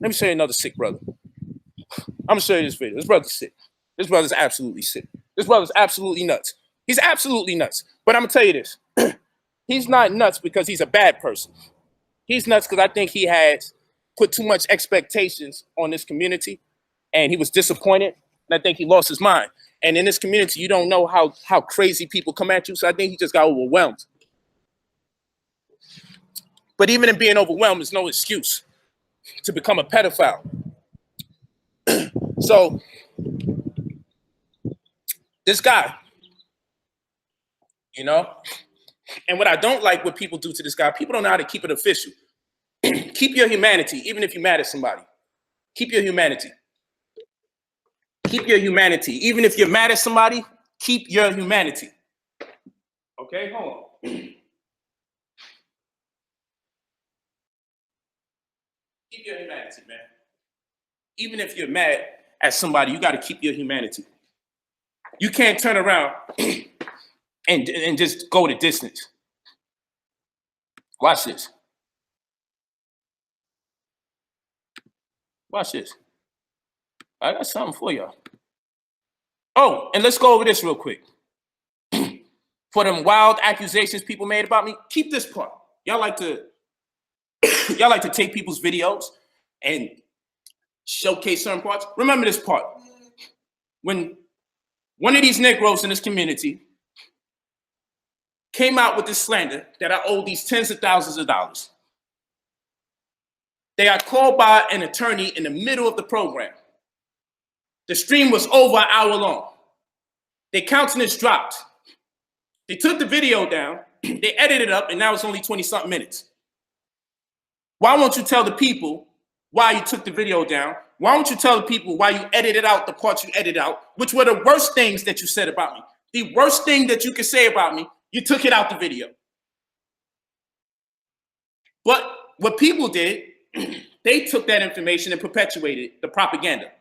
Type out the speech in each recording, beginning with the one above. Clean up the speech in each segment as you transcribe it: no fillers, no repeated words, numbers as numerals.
Let me show you another sick brother. I'm gonna show you this video. This brother's sick. This brother's absolutely sick. This brother's absolutely nuts. He's absolutely nuts. But I'm gonna tell you this. He's not nuts because he's a bad person. He's nuts because I think he has put too much expectations on this community and he was disappointed. And I think he lost his mind. And in this community, you don't know how crazy people come at you. So I think he just got overwhelmed. But even in being overwhelmed, there's no excuse to become a pedophile. So this guy, you know, and what I don't like what people do to this guy, people don't know how to keep it official. Keep your humanity, even if you're mad at somebody. Keep your humanity. Keep your humanity. Even if you're mad at somebody, keep your humanity. Okay, hold on. Keep your humanity, man. Even if you're mad at somebody, you got to keep your humanity. You can't turn around and just go the distance. Watch this. Watch this. I got something for y'all. Oh, and let's go over this real quick. For them wild accusations people made about me, keep this part. Y'all like to take people's videos and showcase certain parts. Remember this part. When one of these Negroes in this community came out with this slander that I owe these tens of thousands of dollars, they got called by an attorney in the middle of the program. The stream was over an hour long. Their countenance dropped. They took the video down, they edited it up, and now it's only 20-something minutes. Why won't you tell the people why you took the video down? Why won't you tell the people why you edited out the parts you edited out, which were the worst things that you said about me? The worst thing that you could say about me, you took it out the video. But what people did, they took that information and perpetuated the propaganda.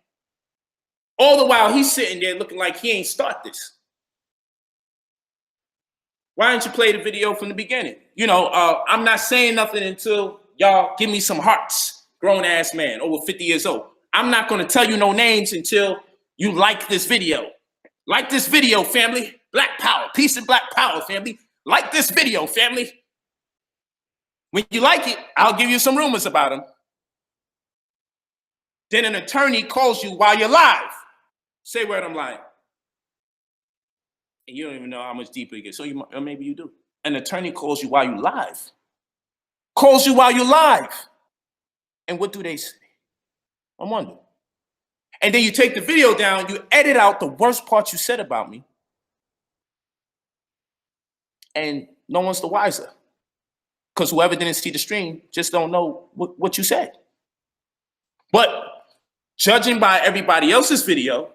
All the while he's sitting there looking like he ain't start this. Why didn't you play the video from the beginning? You know, I'm not saying nothing until y'all give me some hearts, grown-ass man, over 50 years old. I'm not going to tell you no names until you like this video. Like this video, family. Black power, peace and black power, family. Like this video, family. When you like it, I'll give you some rumors about him. Then an attorney calls you while you're live. Say word, I'm lying. And you don't even know how much deeper it gets. So you, or maybe you do. An attorney calls you while you're live. Calls you while you're live. And what do they say? I'm wondering. And then you take the video down, you edit out the worst parts you said about me. And no one's the wiser. Because whoever didn't see the stream just don't know what you said. But judging by everybody else's video,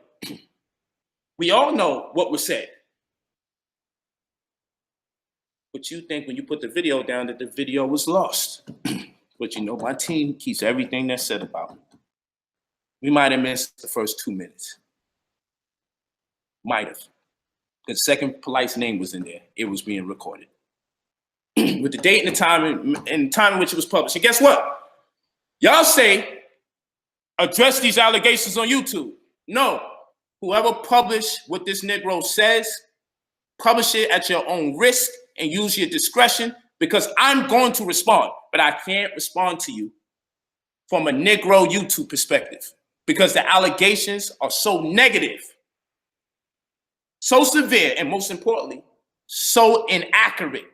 we all know what was said. But you think when you put the video down that the video was lost. But you know, my team keeps everything that's said about me. We might have missed the first 2 minutes. Might have. The second Polight's name was in there. It was being recorded. With the date and the time and time in which it was published. And guess what? Y'all say, address these allegations on YouTube. No. Whoever published what this Negro says, publish it at your own risk and use your discretion, because I'm going to respond, but I can't respond to you from a Negro YouTube perspective because the allegations are so negative, so severe, and most importantly, so inaccurate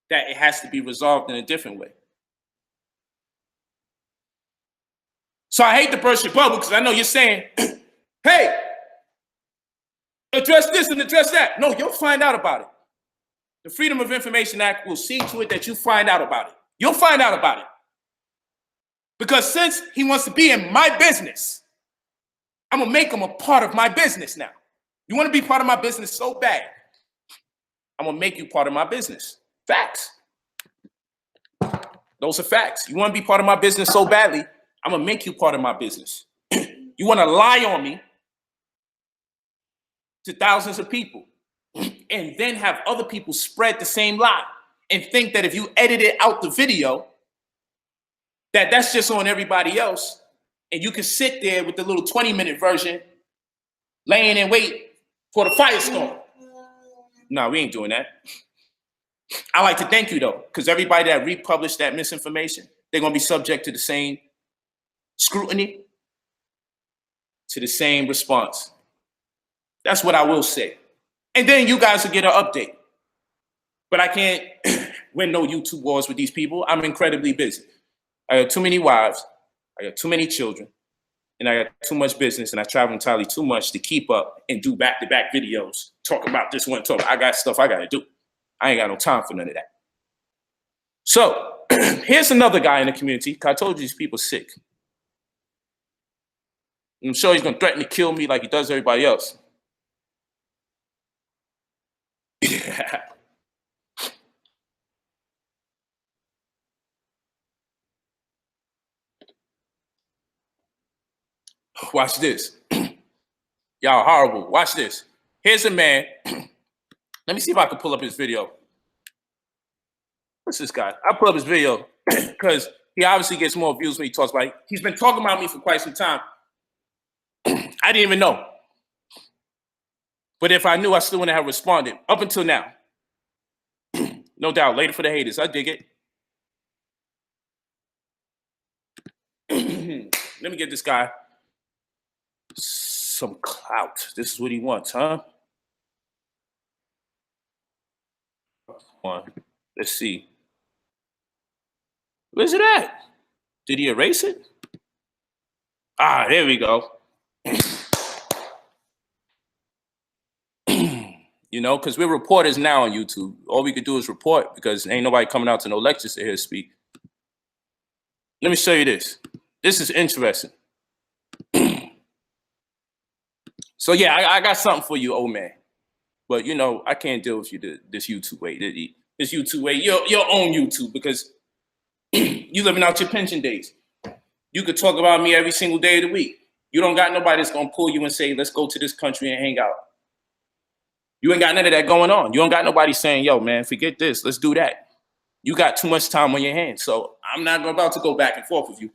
that it has to be resolved in a different way. So I hate to burst your bubble because I know you're saying, hey, address this and address that. No, you'll find out about it. The Freedom of Information Act will see to it that you find out about it. You'll find out about it. Because since he wants to be in my business, I'm going to make him a part of my business now. You want to be part of my business so bad, I'm going to make you part of my business. Facts. Those are facts. You want to be part of my business so badly, I'm going to make you part of my business. You want to lie on me to thousands of people and then have other people spread the same lie and think that if you edited out the video, that's just on everybody else, and you can sit there with the little 20-minute version, laying in wait for the firestorm. No, we ain't doing that. I like to thank you though, because everybody that republished that misinformation, they're gonna be subject to the same scrutiny, to the same response. That's what I will say. And then you guys will get an update. But I can't win no YouTube wars with these people. I'm incredibly busy. I got too many wives, I got too many children, and I got too much business, and I travel entirely too much to keep up and do back-to-back videos, talk about this one, I got stuff I gotta do. I ain't got no time for none of that. So here's another guy in the community. I told you these people sick. I'm sure he's gonna threaten to kill me like he does everybody else. Watch this. Y'all horrible. Watch this. Here's a man. Let me see if I can pull up his video. What's this guy? I'll pull up his video because he obviously gets more views when he talks about it. He's been talking about me for quite some time. I didn't even know. But if I knew, I still wouldn't have responded up until now. No doubt. Later for the haters. I dig it. Let me get this guy some clout. This is what he wants, huh? Come on. Let's see. Where's it at? Did he erase it? Ah, there we go. You know, because we're reporters now on YouTube. All we could do is report because ain't nobody coming out to no lectures to hear speak. Let me show you this. This is interesting. So yeah, I got something for you, old man. But you know, I can't deal with you this YouTube way. This YouTube way, your own YouTube, because you living out your pension days. You could talk about me every single day of the week. You don't got nobody that's gonna pull you and say, let's go to this country and hang out. You ain't got none of that going on. You don't got nobody saying, yo, man, forget this, let's do that. You got too much time on your hands. So I'm not about to go back and forth with you.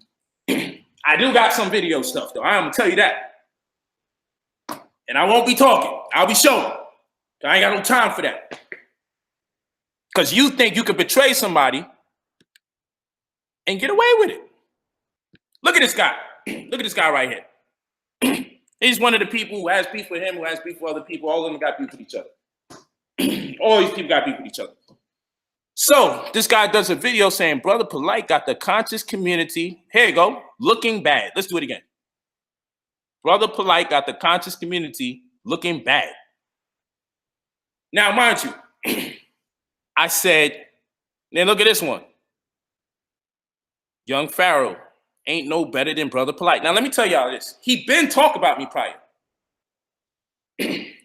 I do got some video stuff though. I'm gonna tell you that. And I won't be talking. I'll be showing. I ain't got no time for that. Because you think you could betray somebody and get away with it. Look at this guy. Look at this guy right here. He's one of the people who has beef with him, who has beef with other people. All of them got beef with each other. All these people got beef with each other. So this guy does a video saying, Brother Polight got the conscious community, here you go, looking bad. Let's do it again. Brother Polight got the conscious community looking bad. Now, mind you, I said, then look at this one. Young Pharaoh ain't no better than Brother Polight. Now, let me tell y'all this. He been talking about me prior.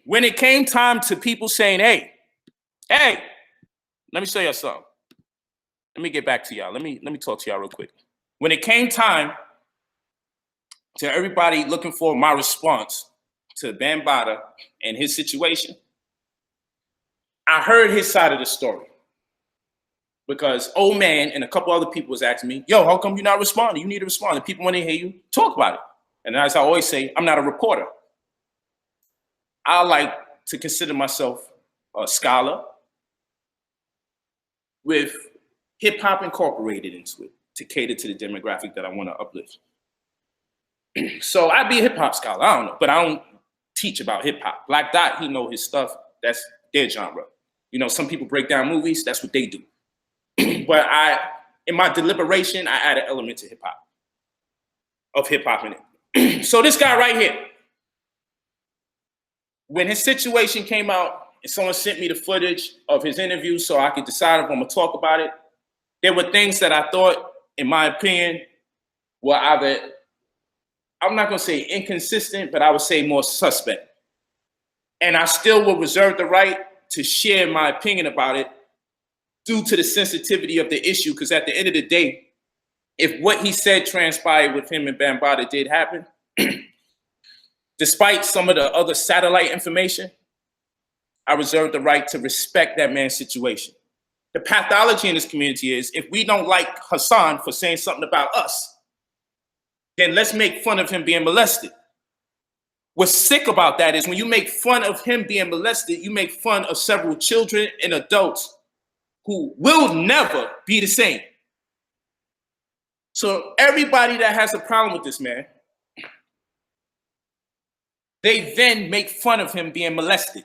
When it came time to people saying, hey, let me show y'all something. Let me get back to y'all. Let me talk to y'all real quick. When it came time to everybody looking for my response to Bambaataa and his situation, I heard his side of the story. Because old man and a couple other people was asking me, yo, how come you're not responding? You need to respond. And people want to hear you talk about it. And as I always say, I'm not a reporter. I like to consider myself a scholar with hip hop incorporated into it to cater to the demographic that I want to uplift. So I'd be a hip hop scholar. I don't know, but I don't teach about hip hop. Black Dot, he know his stuff. That's their genre. You know, some people break down movies. That's what they do. But in my deliberation, I add an element to hip hop in it. So this guy right here, when his situation came out and someone sent me the footage of his interview so I could decide if I'm gonna talk about it, there were things that I thought, in my opinion, were either, I'm not gonna say inconsistent, but I would say more suspect. And I still will reserve the right to share my opinion about it due to the sensitivity of the issue, because at the end of the day, if what he said transpired with him and Bambaataa did happen, despite some of the other satellite information, I reserve the right to respect that man's situation. The pathology in this community is if we don't like Hassan for saying something about us, then let's make fun of him being molested. What's sick about that is when you make fun of him being molested, you make fun of several children and adults who will never be the same. So everybody that has a problem with this man, they then make fun of him being molested,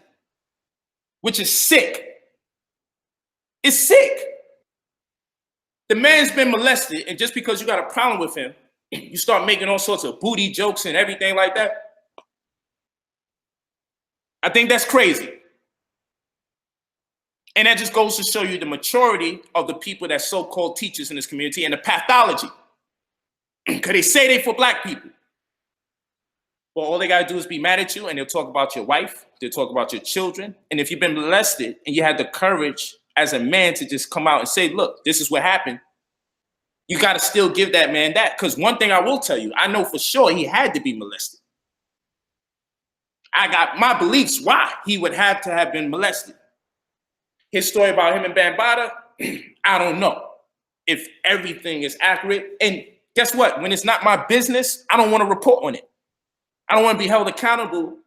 which is sick. It's sick. The man's been molested, and just because you got a problem with him, you start making all sorts of booty jokes and everything like that. I think that's crazy. And that just goes to show you the maturity of the people that so-called teachers in this community and the pathology. Because they say they for black people. Well, all they got to do is be mad at you, and they'll talk about your wife. They'll talk about your children. And if you've been molested and you had the courage as a man to just come out and say, look, this is what happened, you got to still give that man that. Because one thing I will tell you, I know for sure he had to be molested. I got my beliefs why he would have to have been molested. His story about him and Bambaataa, I don't know if everything is accurate. And guess what? When it's not my business, I don't want to report on it. I don't want to be held accountable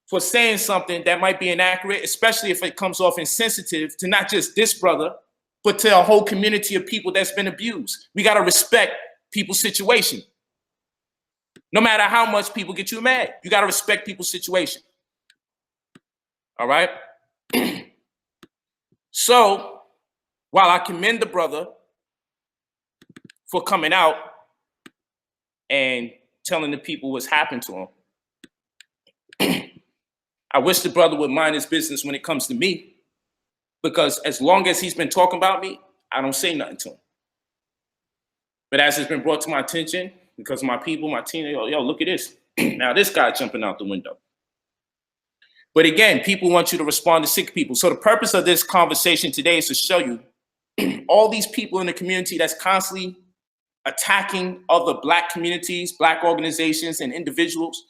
for saying something that might be inaccurate, especially if it comes off insensitive to not just this brother, but to a whole community of people that's been abused. We got to respect people's situation. No matter how much people get you mad, you got to respect people's situation. All right? So, while I commend the brother for coming out and telling the people what's happened to him, I wish the brother would mind his business when it comes to me, because as long as he's been talking about me, I don't say nothing to him. But as it's been brought to my attention, because my people, my team, yo, look at this. Now this guy jumping out the window. But again, people want you to respond to sick people. So the purpose of this conversation today is to show you all these people in the community that's constantly attacking other black communities, black organizations, and individuals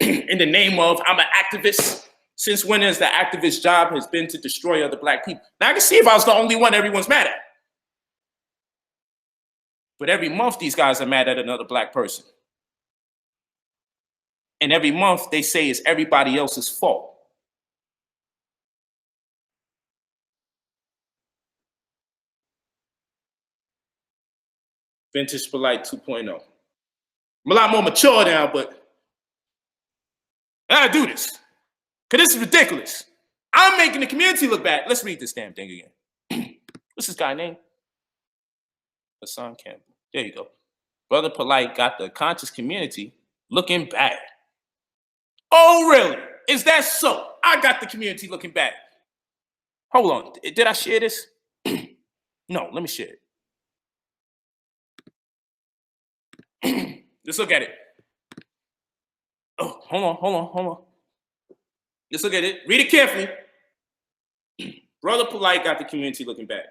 in the name of, I'm an activist. Since when is the activist job has been to destroy other black people? Now I can see if I was the only one everyone's mad at. But every month, these guys are mad at another black person. And every month, they say it's everybody else's fault. Vintage Polight 2.0. I'm a lot more mature now, but I gotta do this. Because this is ridiculous. I'm making the community look bad. Let's read this damn thing again. What's this guy's name? Hassan Campbell. There you go. Brother Polight got the conscious community looking bad. Oh, really? Is that so? I got the community looking bad. Hold on. Did I share this? No, let me share it. Let's look at it. Oh, hold on. Let's look at it. Read it carefully. Brother Polight got the community looking bad.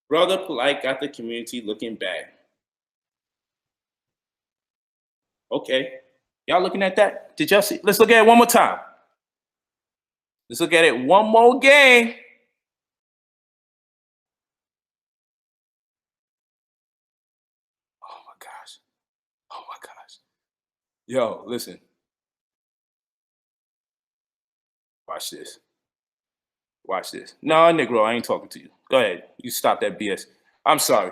Brother Polight got the community looking bad. Okay. Y'all looking at that? Did y'all see? Let's look at it one more time. Let's look at it one more game. Oh my gosh. Oh my gosh. Yo, listen. Watch this. Watch this. No, Negro, I ain't talking to you. Go ahead. You stop that BS. I'm sorry.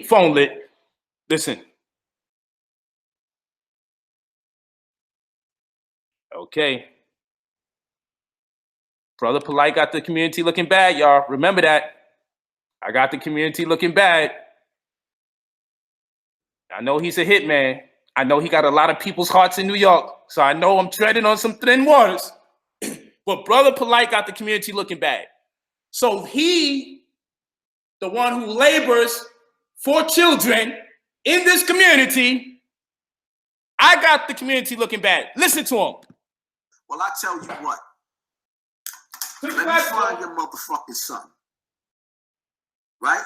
Phone lit. Listen. Okay. Brother Polight got the community looking bad, y'all. Remember that. I got the community looking bad. I know he's a hitman. I know he got a lot of people's hearts in New York. So I know I'm treading on some thin waters. But Brother Polight got the community looking bad. So he, the one who labors for children in this community, I got the community looking bad. Listen to him. Well, I tell you what. Let me find your motherfucking son. Right?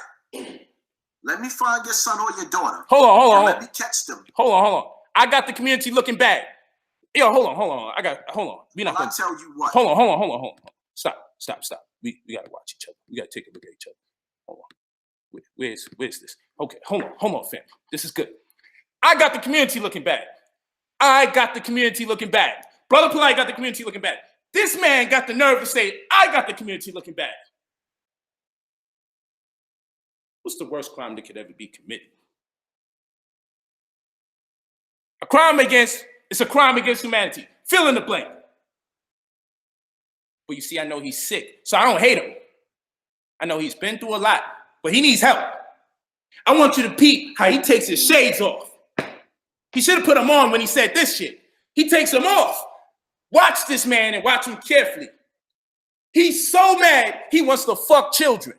Let me find your son or your daughter. Hold on. Let me catch them. Hold on. I got the community looking bad. Yo, hold on. Hold on. We not Well, gonna I tell you what. Hold on. Stop. We gotta watch each other. We gotta take a look at each other. Hold on. Where's this? Okay, hold on, fam. This is good. I got the community looking bad. Brother Polight got the community looking bad. This man got the nerve to say, I got the community looking bad. What's the worst crime that could ever be committed? It's a crime against humanity. Fill in the blank. But you see, I know he's sick, so I don't hate him. I know he's been through a lot, but he needs help. I want you to peep how he takes his shades off. He should have put them on when he said this shit. He takes them off. Watch this man and watch him carefully. He's so mad, he wants to fuck children.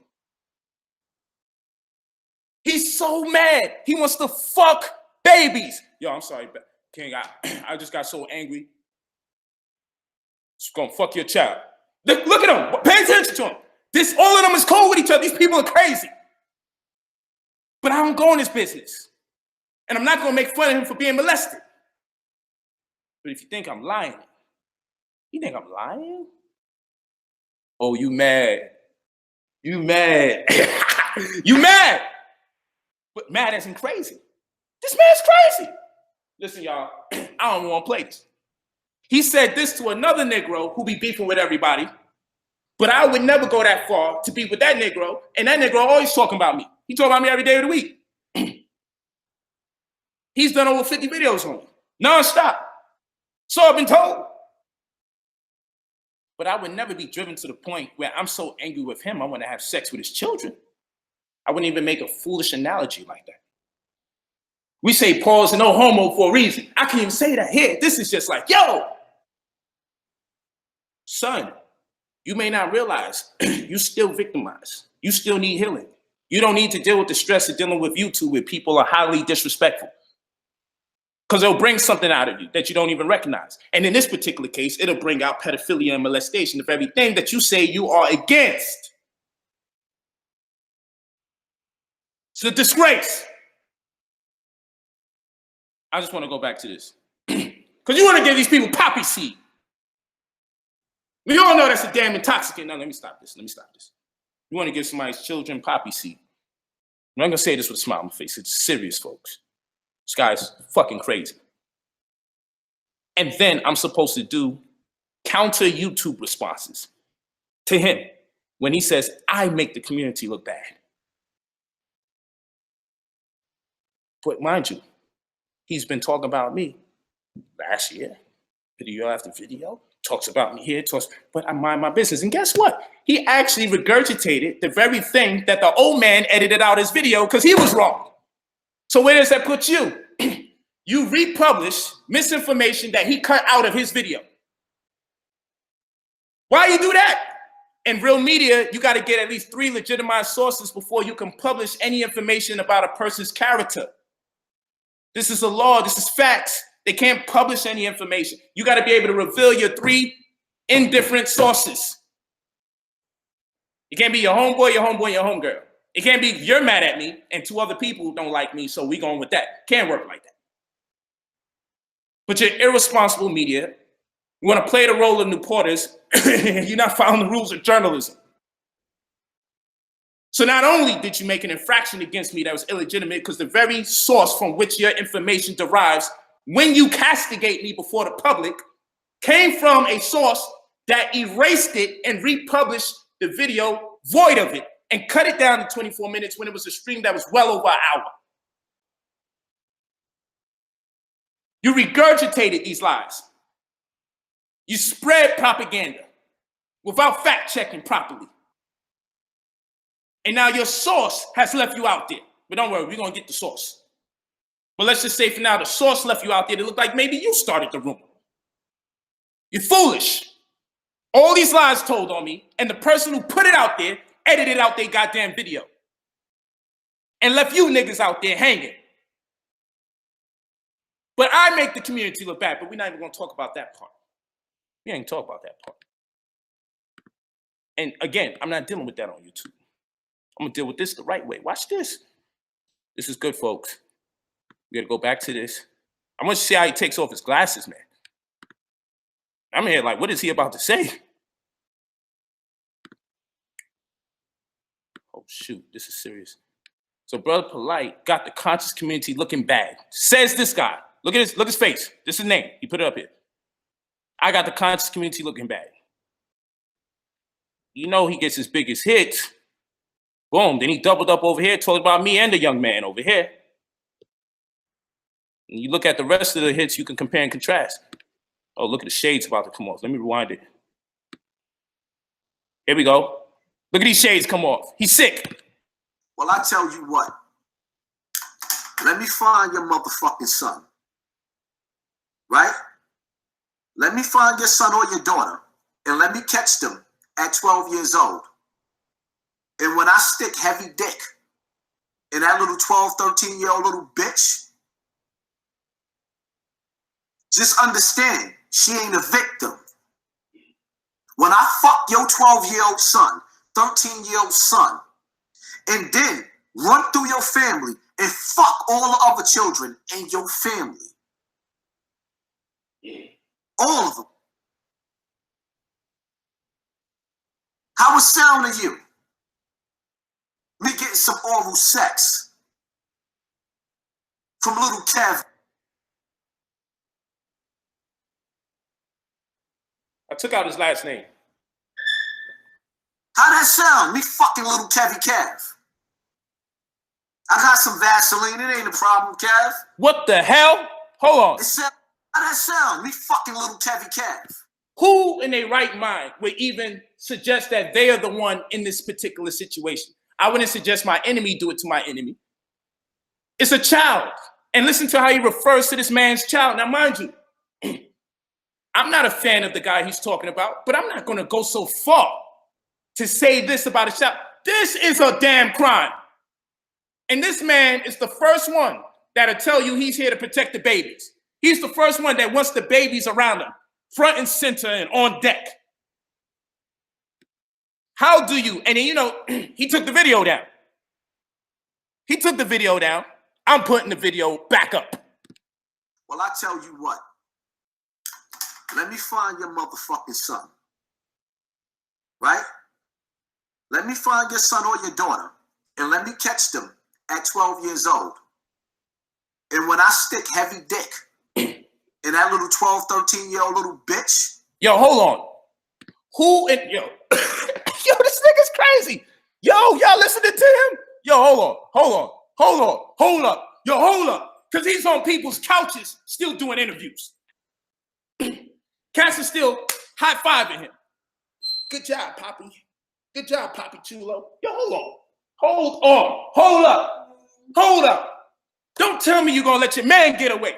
He's so mad, he wants to fuck babies. Yo, I'm sorry, King. I just got so angry. It's gonna fuck your child. Look at him. Pay attention to him. All of them is cold with each other. These people are crazy. But I don't go in his business. And I'm not gonna make fun of him for being molested. But if you think I'm lying, you think I'm lying? Oh, you mad. You mad. You mad. But mad as in crazy. This man's crazy. Listen, y'all, I don't want to play this. He said this to another Negro who be beefing with everybody, but I would never go that far to be with that Negro, and that Negro always talking about me. He talking about me every day of the week. He's done over 50 videos on me, nonstop. So I've been told. But I would never be driven to the point where I'm so angry with him, I want to have sex with his children. I wouldn't even make a foolish analogy like that. We say pause and no homo for a reason. I can't even say that here. This is just like, yo, son, you may not realize you still victimized. You still need healing. You don't need to deal with the stress of dealing with YouTube where people are highly disrespectful. Because it'll bring something out of you that you don't even recognize. And in this particular case, it'll bring out pedophilia and molestation of everything that you say you are against. It's a disgrace. I just want to go back to this. Because you want to give these people poppy seed. We all know that's a damn intoxicant. Now, let me stop this. You want to give somebody's children poppy seed. I'm not going to say this with a smile on my face. It's serious, folks. This guy's fucking crazy. And then I'm supposed to do counter YouTube responses to him when he says, I make the community look bad. But mind you, he's been talking about me last year, video after video, talks about me here, but I mind my business. And guess what? He actually regurgitated the very thing that the old man edited out his video because he was wrong. So where does that put you? You republish misinformation that he cut out of his video. Why you do that? In real media, you got to get at least 3 legitimized sources before you can publish any information about a person's character. This is a law. This is facts. They can't publish any information. You got to be able to reveal your 3 indifferent sources. It can't be your homeboy, your homegirl. It can't be you're mad at me and 2 other people who don't like me, so we going with that. Can't work like that. But you're irresponsible media. You want to play the role of New Porters, you're not following the rules of journalism. So not only did you make an infraction against me that was illegitimate, because the very source from which your information derives when you castigate me before the public came from a source that erased it and republished the video void of it and cut it down to 24 minutes when it was a stream that was well over an hour. You regurgitated these lies. You spread propaganda without fact-checking properly. And now your source has left you out there. But don't worry, we're going to get the source. But let's just say for now, the source left you out there to look like maybe you started the rumor. You're foolish. All these lies told on me, and the person who put it out there edited out their goddamn video and left you niggas out there hanging. But I make the community look bad, but we're not even going to talk about that part. We ain't talk about that part. And again, I'm not dealing with that on YouTube. I'm going to deal with this the right way. Watch this. This is good, folks. We got to go back to this. I want you to see how he takes off his glasses, man. I'm here like, what is he about to say? Oh, shoot, this is serious. So Brother Polight got the conscious community looking bad. Says this guy. Look at his face. This is his name. He put it up here. I got the conscious community looking bad. You know he gets his biggest hits. Boom, then he doubled up over here, told about me and the young man over here. And you look at the rest of the hits, you can compare and contrast. Oh, look at the shades about to come off. Let me rewind it. Here we go. Look at these shades come off. He's sick. Well, I tell you what. Let me find your motherfucking son. Right? Let me find your son or your daughter, and let me catch them at 12 years old. And when I stick heavy dick in that little 12, 13-year-old little bitch, just understand, she ain't a victim. When I fuck your 12-year-old son, 13-year-old son, and then run through your family and fuck all the other children in your family. All of them. How it sound to you? Me getting some oral sex from little Kev. I took out his last name. How that sound? Me fucking little Kevy Kev. I got some Vaseline. It ain't a problem, Kev. What the hell? Hold on. How that sound? Me fucking little Kevy Kev. Who in their right mind would even suggest that they are the one in this particular situation? I wouldn't suggest my enemy do it to my enemy. It's a child. And listen to how he refers to this man's child. Now, mind you, I'm not a fan of the guy he's talking about, but I'm not going to go so far to say this about a child. This is a damn crime. And this man is the first one that'll tell you he's here to protect the babies. He's the first one that wants the babies around him, front and center and on deck. How do you, and then, you know, he took the video down. He took the video down. I'm putting the video back up. Well, I tell you what. Let me find your motherfucking son. Right? Let me find your son or your daughter, and let me catch them at 12 years old. And when I stick heavy dick in that little 12, 13-year-old little bitch. Yo, hold on. Who in, yo, yo, this nigga's crazy. Yo, y'all listening to him? Yo, hold up. Yo, hold up. Because he's on people's couches still doing interviews. Cass is still high-fiving him. Good job, Poppy. Good job, Poppy Chulo. Yo, hold up. Don't tell me you're going to let your man get away.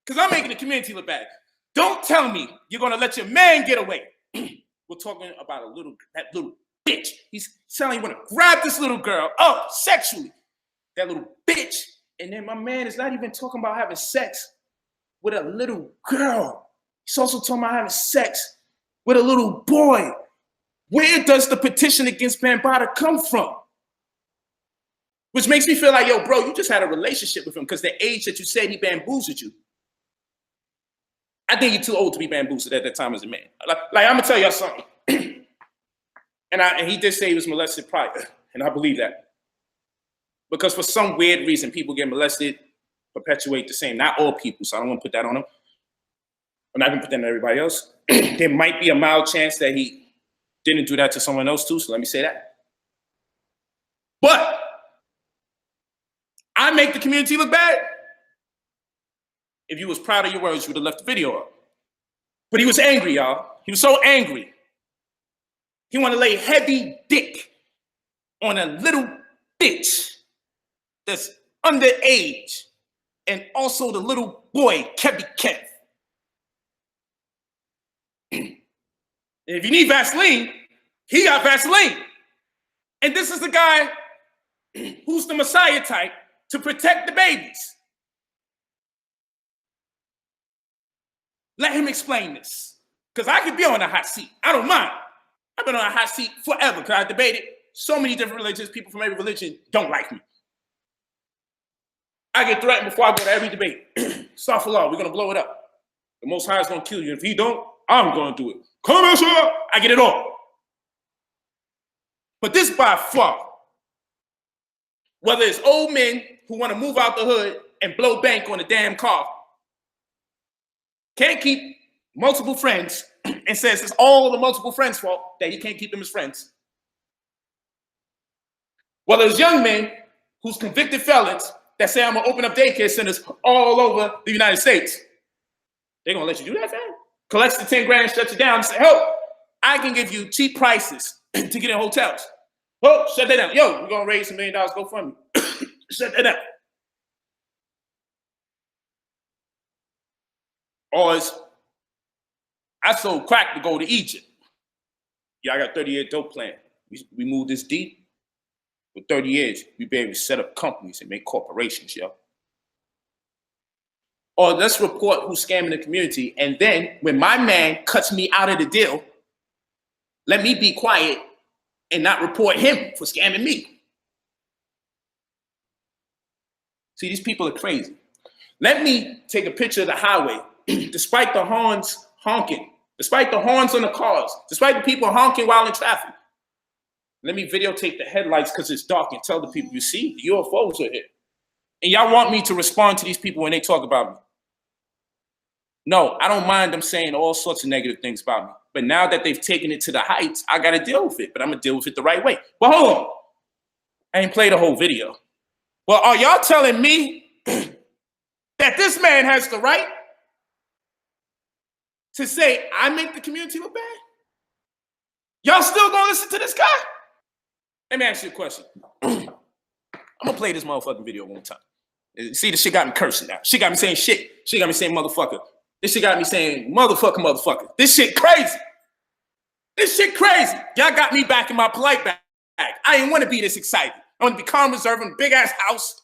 Because I'm making the community look bad. Don't tell me you're going to let your man get away. We're talking about that little bitch. He's telling you want to grab this little girl up sexually. That little bitch. And then my man is not even talking about having sex with a little girl. He's also talking about having sex with a little boy. Where does the petition against Bambaataa come from? Which makes me feel like, yo, bro, you just had a relationship with him because the age that you said he bamboozled you. I think you're too old to be bamboozled at that time as a man. Like I'm gonna tell y'all something. and he did say he was molested prior, and I believe that. Because for some weird reason, people get molested, perpetuate the same. Not all people, so I don't want to put that on him. I'm not gonna put that on everybody else. There might be a mild chance that he didn't do that to someone else too, so let me say that. But I make the community look bad. If you was proud of your words, you would have left the video up. But he was angry, y'all. He was so angry. He wanted to lay heavy dick on a little bitch that's underage, and also the little boy, Kevy Kev. And if you need Vaseline, he got Vaseline. And this is the guy who's the Messiah type to protect the babies. Let him explain this. Because I could be on a hot seat. I don't mind. I've been on a hot seat forever because I debated so many different religions. People from every religion don't like me. I get threatened before I go to every debate. Astaghfirullah, we're going to blow it up. The Most High is going to kill you. If he don't, I'm going to do it. Commercial, I get it all. But this by far, whether it's old men who want to move out the hood and blow bank on a damn car, can't keep multiple friends and says it's all the multiple friends' fault that he can't keep them as friends. Whether it's young men who's convicted felons that say I'm gonna open up daycare centers all over the United States. They're gonna let you do that, fam? Collects the 10 grand, shuts you down, and say, help, I can give you cheap prices to get in hotels. Oh, shut that down. Yo, we're gonna raise $1 million, go fund me. Shut that down. Or it's, I sold crack to go to Egypt. Yeah, I got 30-year dope plan. We moved this deep. For 30 years, we be able to set up companies and make corporations, yo. Or let's report who's scamming the community, and then when my man cuts me out of the deal, let me be quiet and not report him for scamming me. See, these people are crazy. Let me take a picture of the highway, despite the horns honking, despite the horns on the cars, despite the people honking while in traffic. Let me videotape the headlights because it's dark and tell the people, you see, the UFOs are here. And y'all want me to respond to these people when they talk about me. No, I don't mind them saying all sorts of negative things about me. But now that they've taken it to the heights, I got to deal with it. But I'm going to deal with it the right way. But hold on. I ain't played the whole video. Well, are y'all telling me that this man has the right to say I make the community look bad? Y'all still going to listen to this guy? Let me ask you a question. I'm going to play this motherfucking video one time. See, this shit got me cursing now. She got me saying shit. She got me saying motherfucker. This shit got me saying motherfucker. This shit crazy. This shit crazy. Y'all got me back in my Polight bag. I didn't want to be this excited. I want to be calm, reserved in a big-ass house.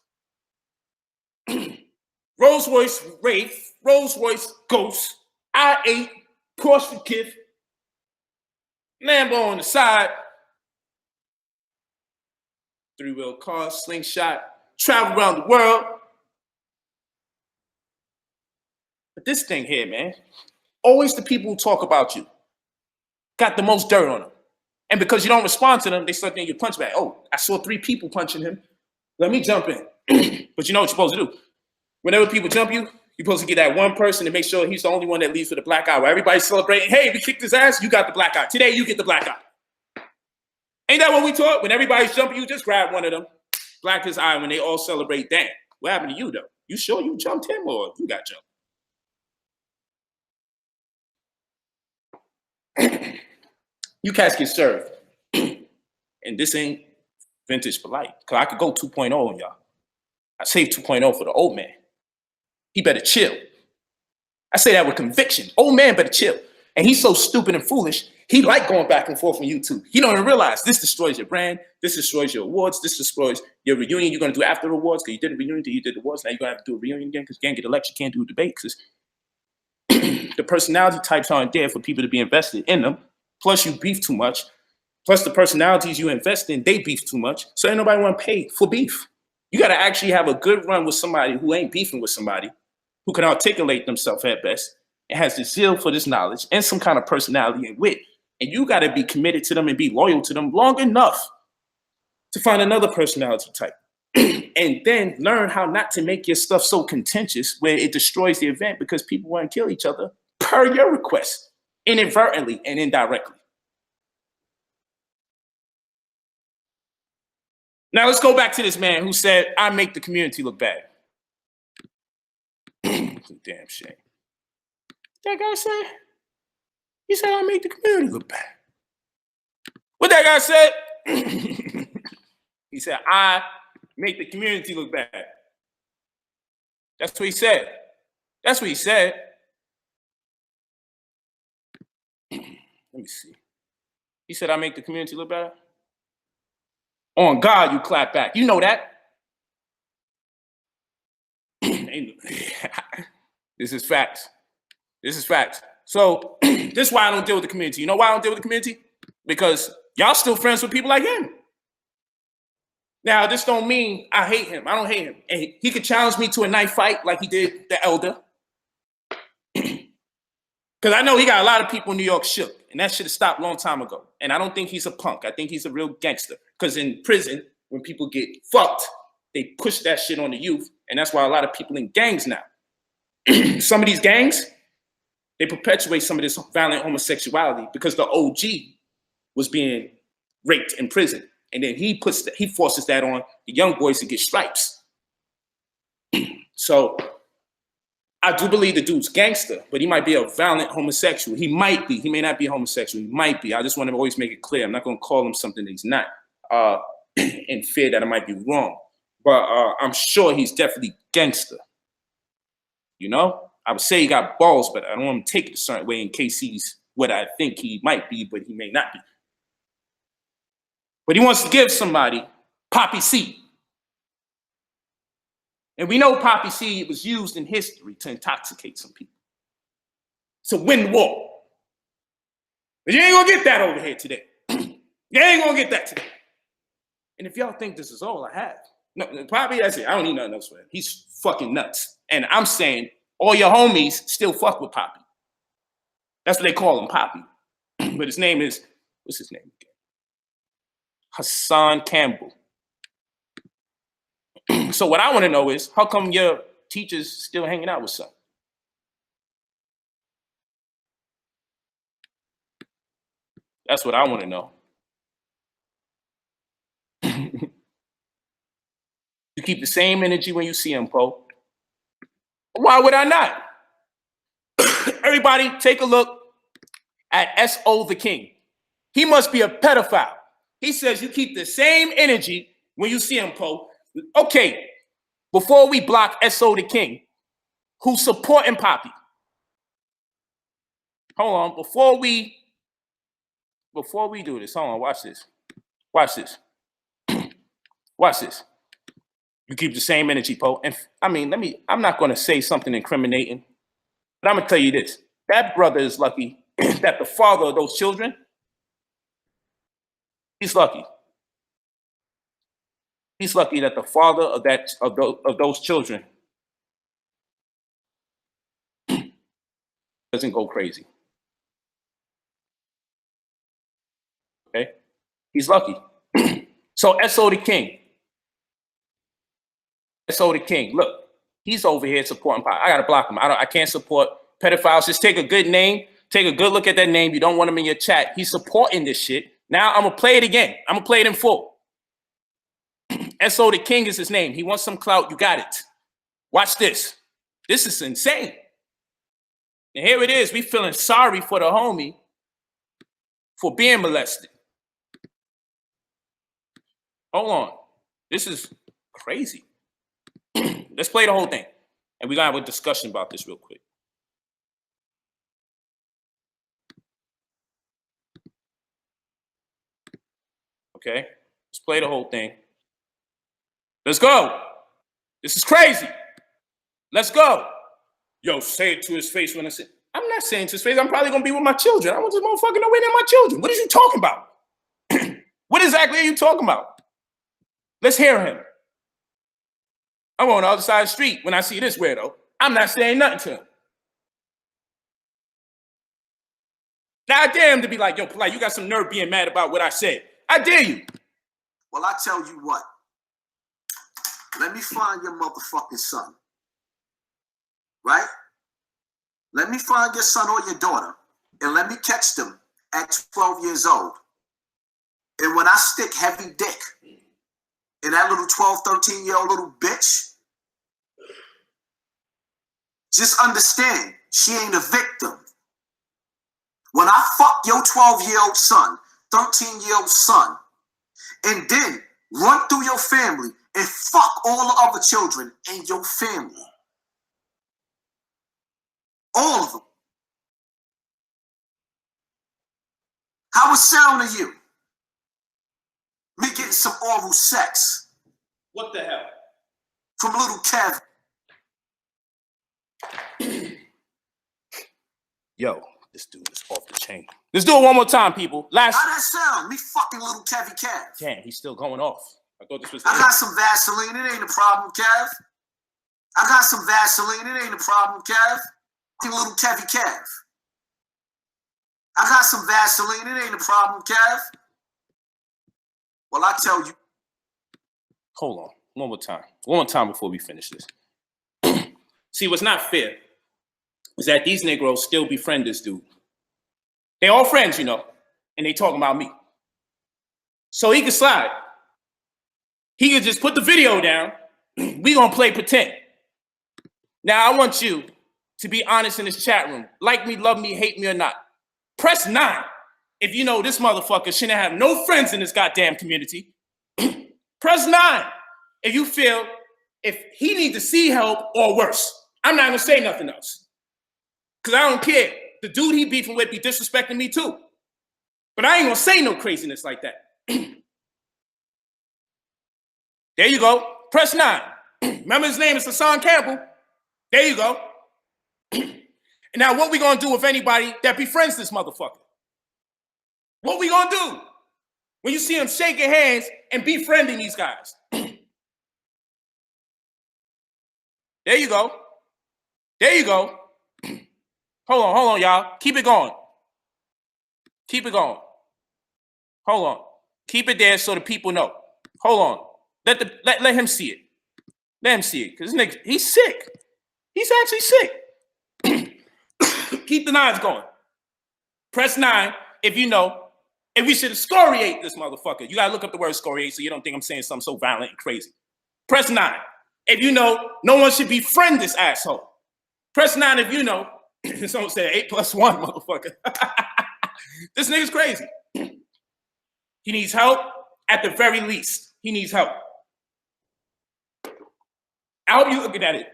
Rolls Royce Wraith, Rolls Royce Ghost, I-8, Porsche Kith, Lambo on the side, 3-wheel car, slingshot, travel around the world. But this thing here, man, always the people who talk about you got the most dirt on them. And because you don't respond to them, they start thinking you punch back. Oh, I saw 3 people punching him. Let me jump in. But you know what you're supposed to do. Whenever people jump you, you're supposed to get that one person to make sure he's the only one that leaves with a black eye. While everybody's celebrating, hey, we kicked his ass, you got the black eye. Today, you get the black eye. Ain't that what we taught? When everybody's jumping you, just grab one of them, black his eye when they all celebrate. Damn, what happened to you, though? You sure you jumped him or you got jumped? You cats get served. And this ain't vintage Polight. Because I could go 2.0 on y'all. I saved 2.0 for the old man. He better chill. I say that with conviction. Old man better chill. And he's so stupid and foolish, he like going back and forth on YouTube. He don't even realize this destroys your brand, this destroys your awards, this destroys your reunion you're going to do after the awards, because you did a reunion, you did the awards, now you're going to have to do a reunion again because you can't get elected, you can't do a debate because the personality types aren't there for people to be invested in them. Plus you beef too much. Plus the personalities you invest in, they beef too much. So ain't nobody want to pay for beef. You got to actually have a good run with somebody who ain't beefing with somebody, who can articulate themselves at best, and has the zeal for this knowledge and some kind of personality and wit. And you got to be committed to them and be loyal to them long enough to find another personality type. And then learn how not to make your stuff so contentious where it destroys the event because people want to kill each other per your request, inadvertently and indirectly. Now let's go back to this man who said, I make the community look bad. It's a damn shame. That guy said, he said, I make the community look bad. What that guy said? He said, I make the community look bad. That's what he said. That's what he said. Let me see. He said, I make the community look bad. On God, you clap back. You know that. This is facts. This is facts. So this is why I don't deal with the community. You know why I don't deal with the community? Because y'all still friends with people like him. Now, this don't mean I hate him. I don't hate him. And he could challenge me to a knife fight like he did the elder. Because I know he got a lot of people in New York shook, and that should have stopped a long time ago. And I don't think he's a punk. I think he's a real gangster. Because in prison, when people get fucked, they push that shit on the youth, and that's why a lot of people in gangs now. Some of these gangs, they perpetuate some of this violent homosexuality because the OG was being raped in prison, and then he forces that on the young boys to get stripes. So I do believe the dude's gangster, but he might be a violent homosexual. He might be. He may not be homosexual. He might be. I just want to always make it clear. I'm not going to call him something that he's not, in fear that I might be wrong. But I'm sure he's definitely gangster. You know? I would say he got balls, but I don't want him to take it a certain way in case he's what I think he might be, but he may not be. But he wants to give somebody poppy seed. And we know poppy seed was used in history to intoxicate some people, to win the war. But you ain't gonna get that over here today. You ain't gonna get that today. And if y'all think this is all I have, no, Poppy, that's it. I don't need nothing else for him. He's fucking nuts. And I'm saying all your homies still fuck with Poppy. That's what they call him, Poppy. But his name is, what's his name again? Hassan Campbell. So what I want to know is, how come your teacher's still hanging out with son? That's what I want to know. You keep the same energy when you see him, Poe. Why would I not? Everybody take a look at S.O. the King. He must be a pedophile. He says you keep the same energy when you see him, Poe. Okay, before we block S.O. the King, who's supporting Poppy. Hold on, before we do this, hold on, watch this. Watch this. Watch this. You keep the same energy, Poe. And I mean, I'm not gonna say something incriminating, but I'm gonna tell you this. That brother is lucky that the father of those children, he's lucky. He's lucky that the father of those children doesn't go crazy. Okay? He's lucky. So S.O. the King. S.O. the King. Look, he's over here supporting Pop. I gotta block him. I can't support pedophiles. Just take a good name, take a good look at that name. You don't want him in your chat. He's supporting this shit. Now I'm gonna play it again. I'm gonna play it in full. S.O. the King is his name. He wants some clout. You got it. Watch this. This is insane. And here it is. We feeling sorry for the homie for being molested. Hold on. This is crazy. Let's play the whole thing. And we're going to have a discussion about this real quick. Okay? Let's play the whole thing. Let's go. This is crazy. Let's go. Yo, say it to his face when I say, I'm not saying to his face. I'm probably going to be with my children. I want this motherfucker nowhere near my children. What is you talking about? What exactly are you talking about? Let's hear him. I'm on the other side of the street when I see this weirdo. I'm not saying nothing to him. Now I dare him to be like, yo, Polight, you got some nerve being mad about what I said. I dare you. Well, I tell you what. Let me find your motherfucking son. Right? Let me find your son or your daughter, and let me catch them at 12 years old. And when I stick heavy dick in that little 12, 13-year-old little bitch, just understand she ain't a victim. When I fuck your 12-year-old son, 13-year-old son, and then run through your family and fuck all the other children in your family, all of them, how it sound to you? Me getting some oral sex. What the hell? From little Kev. Yo, this dude is off the chain. Let's do it one more time, people. How that sound? Me fucking little Kevy Kev. Damn, he's still going off. I thought this was. I got some Vaseline. It ain't a problem, Kev. I got some Vaseline. It ain't a problem, Kev. Fucking little Kevy Kev. I got some Vaseline. It ain't a problem, Kev. Well, I tell you. Hold on. One more time. One more time before we finish this. See, what's not fair is that these Negroes still befriend this dude. They all friends, you know, and they talking about me. So he can slide. He can just put the video down. We gonna play pretend. Now, I want you to be honest in this chat room. Like me, love me, hate me or not. Press 9 if you know this motherfucker shouldn't have no friends in this goddamn community. Press 9 if you feel if he needs to see help or worse. I'm not gonna say nothing else. Because I don't care. The dude he beefing with be disrespecting me too. But I ain't gonna say no craziness like that. There you go. Press 9. Remember his name is Hassan Campbell. There you go. And now what we gonna do with anybody that befriends this motherfucker? What we gonna do when you see him shaking hands and befriending these guys? There you go. There you go. Hold on, y'all. Keep it going. Keep it going. Hold on. Keep it there so the people know. Hold on. Let him see it. Let him see it. Because this nigga, he's sick. He's actually sick. Keep the 9s going. Press 9 if you know. And we should excoriate this motherfucker. You gotta look up the word excoriate so you don't think I'm saying something so violent and crazy. Press 9 if you know no one should befriend this asshole. Press 9 if you know. Someone said 8 + 1, motherfucker. This nigga's crazy. He needs help at the very least. He needs help. I hope you're looking at it.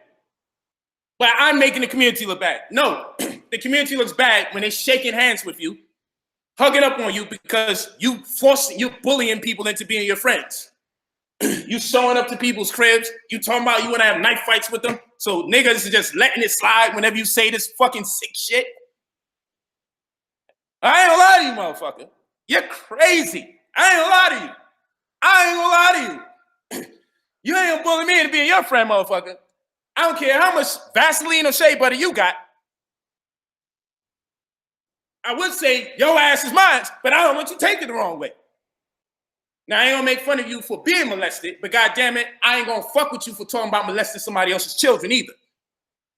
But I'm making the community look bad. No, the community looks bad when they're shaking hands with you, hugging up on you because you bullying people into being your friends. You showing up to people's cribs. You talking about you want to have knife fights with them. So niggas are just letting it slide whenever you say this fucking sick shit. I ain't gonna lie to you, motherfucker. You're crazy. I ain't gonna lie to you. I ain't gonna lie to you. You ain't gonna bully me into being your friend, motherfucker. I don't care how much Vaseline or shea butter you got. I would say your ass is mine, but I don't want you to take it the wrong way. Now, I ain't gonna make fun of you for being molested, but goddamn it, I ain't gonna fuck with you for talking about molesting somebody else's children either.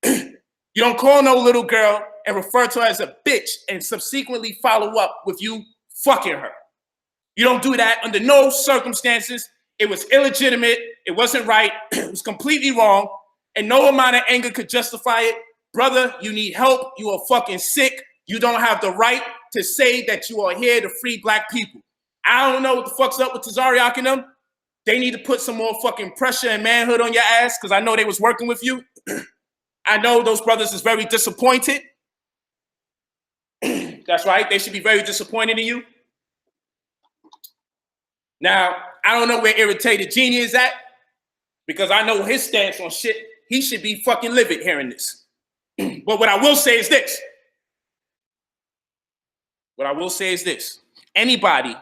You don't call no little girl and refer to her as a bitch and subsequently follow up with you fucking her. You don't do that under no circumstances. It was illegitimate. It wasn't right. It was completely wrong. And no amount of anger could justify it. Brother, you need help. You are fucking sick. You don't have the right to say that you are here to free black people. I don't know what the fuck's up with Tazariak and them. They need to put some more fucking pressure and manhood on your ass because I know they was working with you. I know those brothers is very disappointed. That's right. They should be very disappointed in you. Now, I don't know where Irritated Genie is at because I know his stance on shit. He should be fucking livid hearing this. But what I will say is this. What I will say is this. Anybody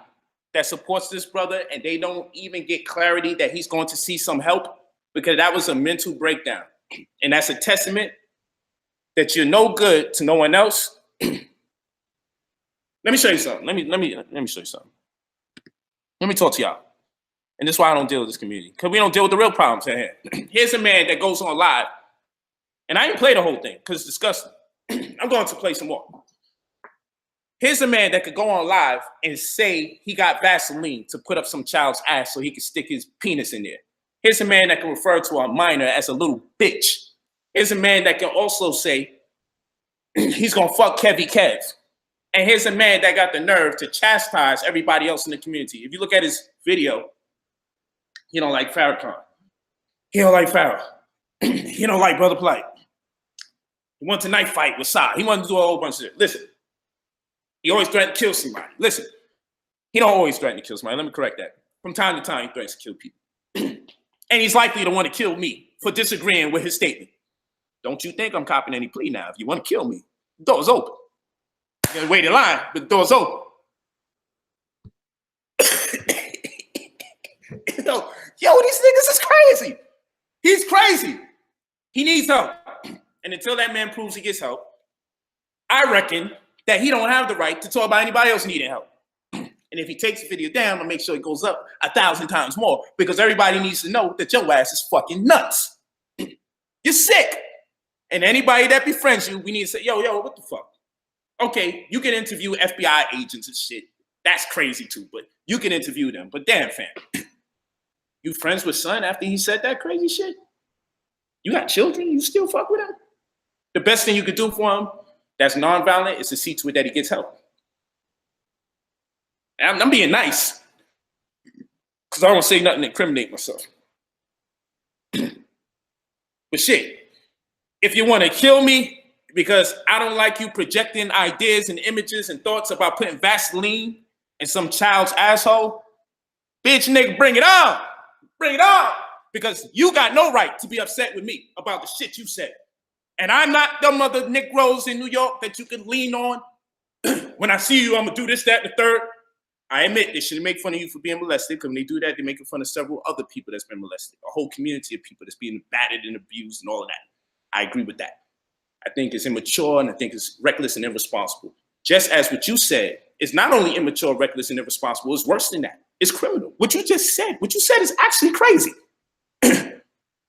that supports this brother and they don't even get clarity that he's going to see some help, because that was a mental breakdown. And that's a testament that you're no good to no one else. Let me show you something. Let me show you something. Let me talk to y'all. And this is why I don't deal with this community. Because we don't deal with the real problems in here. Here's a man that goes on live. And I didn't play the whole thing because it's disgusting. I'm going to play some more. Here's a man that could go on live and say he got Vaseline to put up some child's ass so he could stick his penis in there. Here's a man that can refer to a minor as a little bitch. Here's a man that can also say he's going to fuck Kevy Kev. And here's a man that got the nerve to chastise everybody else in the community. If you look at his video, he don't like Farrakhan. He don't like Farrah. He don't like Brother Polight. He wants a knife fight with Sa. He wants to do a whole bunch of shit. Listen, he always threatens to kill somebody. Listen, he don't always threaten to kill somebody. Let me correct that. From time to time, he threatens to kill people. And he's likely to want to kill me for disagreeing with his statement. Don't you think I'm copping any plea now? If you want to kill me, the door's open. You gotta wait in line, but the door's open. Yo, these niggas is crazy. He's crazy. He needs help. And until that man proves he gets help, I reckon that he don't have the right to talk about anybody else needing help. And if he takes the video down, I'll make sure it goes up 1,000 times more because everybody needs to know that your ass is fucking nuts. You're sick. And anybody that befriends you, we need to say, yo, what the fuck? Okay, you can interview FBI agents and shit. That's crazy too, but you can interview them. But damn, fam, you friends with son after he said that crazy shit? You got children, you still fuck with him? The best thing you could do for him that's nonviolent is to see to it that he gets help. And I'm being nice because I don't say nothing to incriminate myself. But shit, if you want to kill me because I don't like you projecting ideas and images and thoughts about putting Vaseline in some child's asshole, bitch nigga, bring it on. Bring it on. Because you got no right to be upset with me about the shit you said. And I'm not them other Negroes in New York that you can lean on. When I see you, I'm going to do this, that, and the third. I admit they shouldn't make fun of you for being molested, because when they do that, they're making fun of several other people that's been molested, a whole community of people that's being battered and abused and all of that. I agree with that. I think it's immature and I think it's reckless and irresponsible. Just as what you said is not only immature, reckless, and irresponsible, it's worse than that. It's criminal. What you just said, is actually crazy.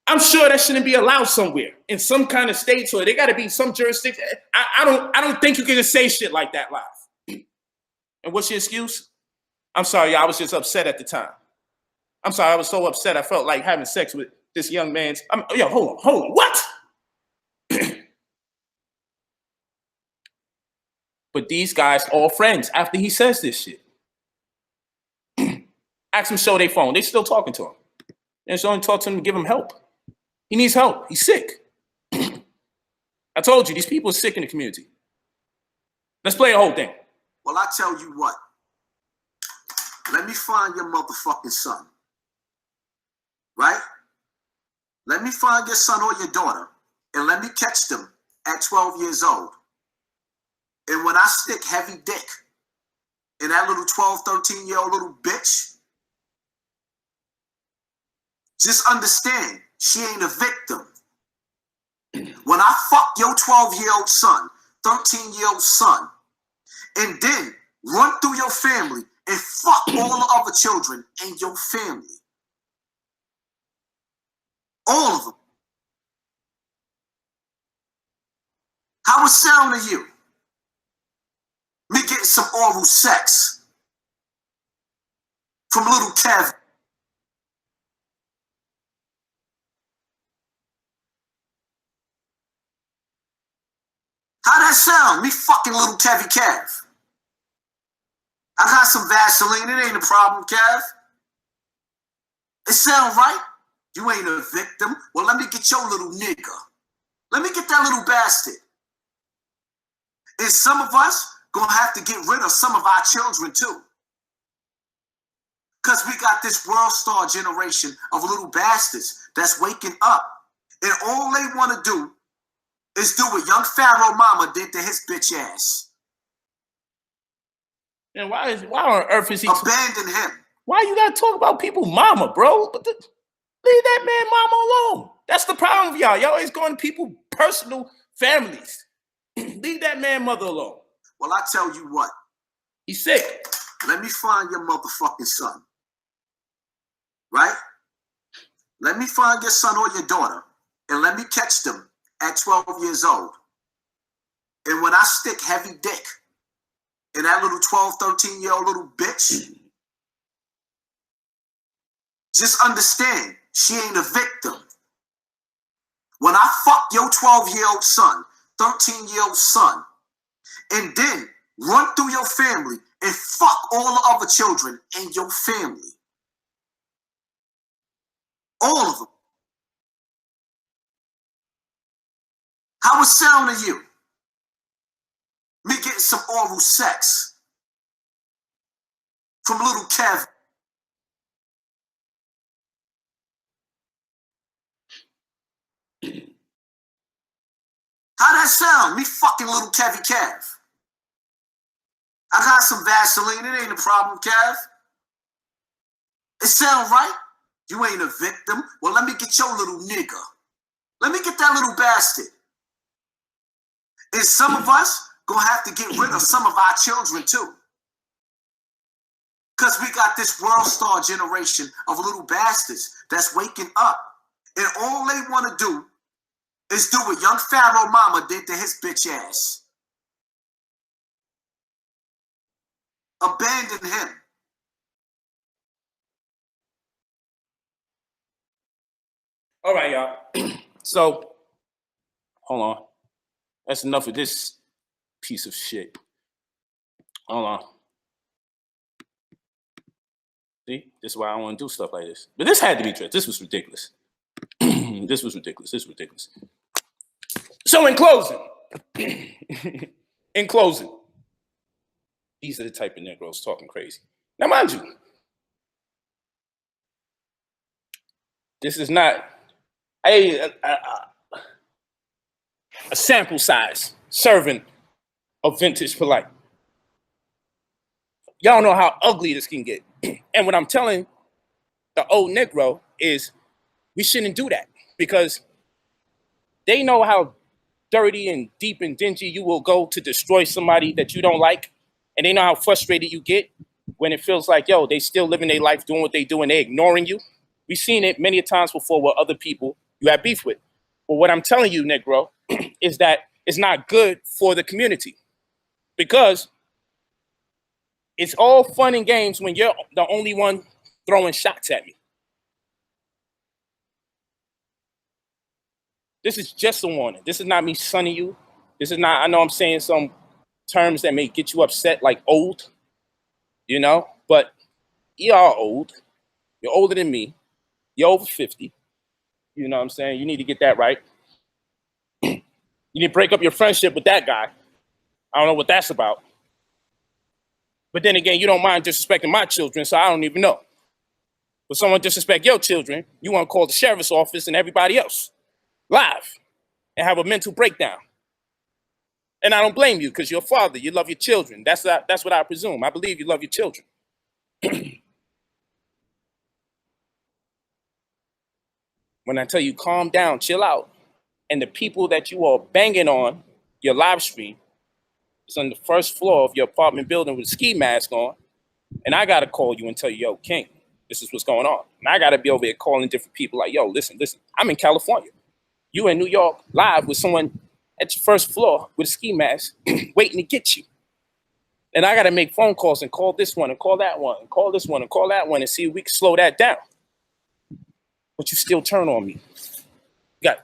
I'm sure that shouldn't be allowed somewhere in some kind of state, so there got to be some jurisdiction. I don't think you can just say shit like that live. And what's your excuse? I'm sorry, I was just upset at the time. I'm sorry, I was so upset I felt like having sex with this young man's. Yo, hold on, what? But these guys all friends after he says this shit. Ask them to show their phone. They still talking to him. And it's only talk to him to give him help. He needs help. He's sick. I told you, these people are sick in the community. Let's play the whole thing. Well, I tell you what. Let me find your motherfucking son. Right? Let me find your son or your daughter, and let me catch them at 12 years old. And when I stick heavy dick in that little 12, 13-year-old little bitch, just understand, she ain't a victim. When I fuck your 12-year-old son, 13-year-old son, and then run through your family and fuck all the other children in your family. All of them. How it sound to you? Me getting some oral sex from little Kev. How that sound? Me fucking little Kevy Kev. I got some Vaseline. It ain't a problem, Kev. It sound right? You ain't a victim. Well, let me get your little nigga. Let me get that little bastard. And some of us gonna have to get rid of some of our children too. Because we got this world star generation of little bastards that's waking up. And all they want to do is do what young Pharaoh mama did to his bitch ass. And why on earth is he abandon him? Why you gotta talk about people mama, bro? Leave that man mama alone. That's the problem with y'all. Y'all always going to people personal families. Leave that man mother alone. Well, I tell you what. He's sick. Let me find your motherfucking son. Right? Let me find your son or your daughter, and let me catch them at 12 years old. And when I stick heavy dick in that little 12, 13-year-old little bitch, just understand, she ain't a victim. When I fuck your 12-year-old son, 13-year-old son, and then run through your family and fuck all the other children in your family. All of them. How it sound to you? Me getting some oral sex from little Kev. How that sound? Me fucking little Kevy Kev. I got some Vaseline. It ain't a problem, Kev. It sound right? You ain't a victim. Well, let me get your little nigga. Let me get that little bastard. And some of us gonna have to get rid of some of our children too. Because we got this world star generation of little bastards that's waking up. And all they want to do is do what young Pharaoh mama did to his bitch ass. Abandon him. All right, y'all. So, hold on. That's enough of this piece of shit. Hold on. See, this is why I don't want to do stuff like this. But this had to be addressed. This was ridiculous. This was ridiculous. This was ridiculous. So, in closing, these are the type of Negroes talking crazy. Now, mind you, this is not a sample size serving of vintage Polight. Y'all know how ugly this can get. And what I'm telling the old Negro is we shouldn't do that, because they know how dirty and deep and dingy you will go to destroy somebody that you don't like. And they know how frustrated you get when it feels like, yo, they still living their life doing what they do and they ignoring you. We've seen it many times before with other people you have beef with. But what I'm telling you, Negro, is that it's not good for the community, because it's all fun and games when you're the only one throwing shots at me. This is just a warning. This is not me sunning you. This is not, I know I'm saying some terms that may get you upset, like old, you know, but you are old. You're older than me. You're over 50. You know what I'm saying? You need to get that right. You need to break up your friendship with that guy. I don't know what that's about. But then again, you don't mind disrespecting my children, so I don't even know. But someone disrespect your children, you want to call the sheriff's office and everybody else live and have a mental breakdown. And I don't blame you, because you're a father. You love your children. That's what I presume. I believe you love your children. When I tell you calm down, chill out, and the people that you are banging on your live stream is on the first floor of your apartment building with a ski mask on, and I got to call you and tell you, yo, King, this is what's going on. And I got to be over here calling different people like, yo, listen, I'm in California. You in New York live with someone at your first floor with a ski mask waiting to get you. And I got to make phone calls and call this one and call that one and call this one and call that one and see if we can slow that down. But you still turn on me. You got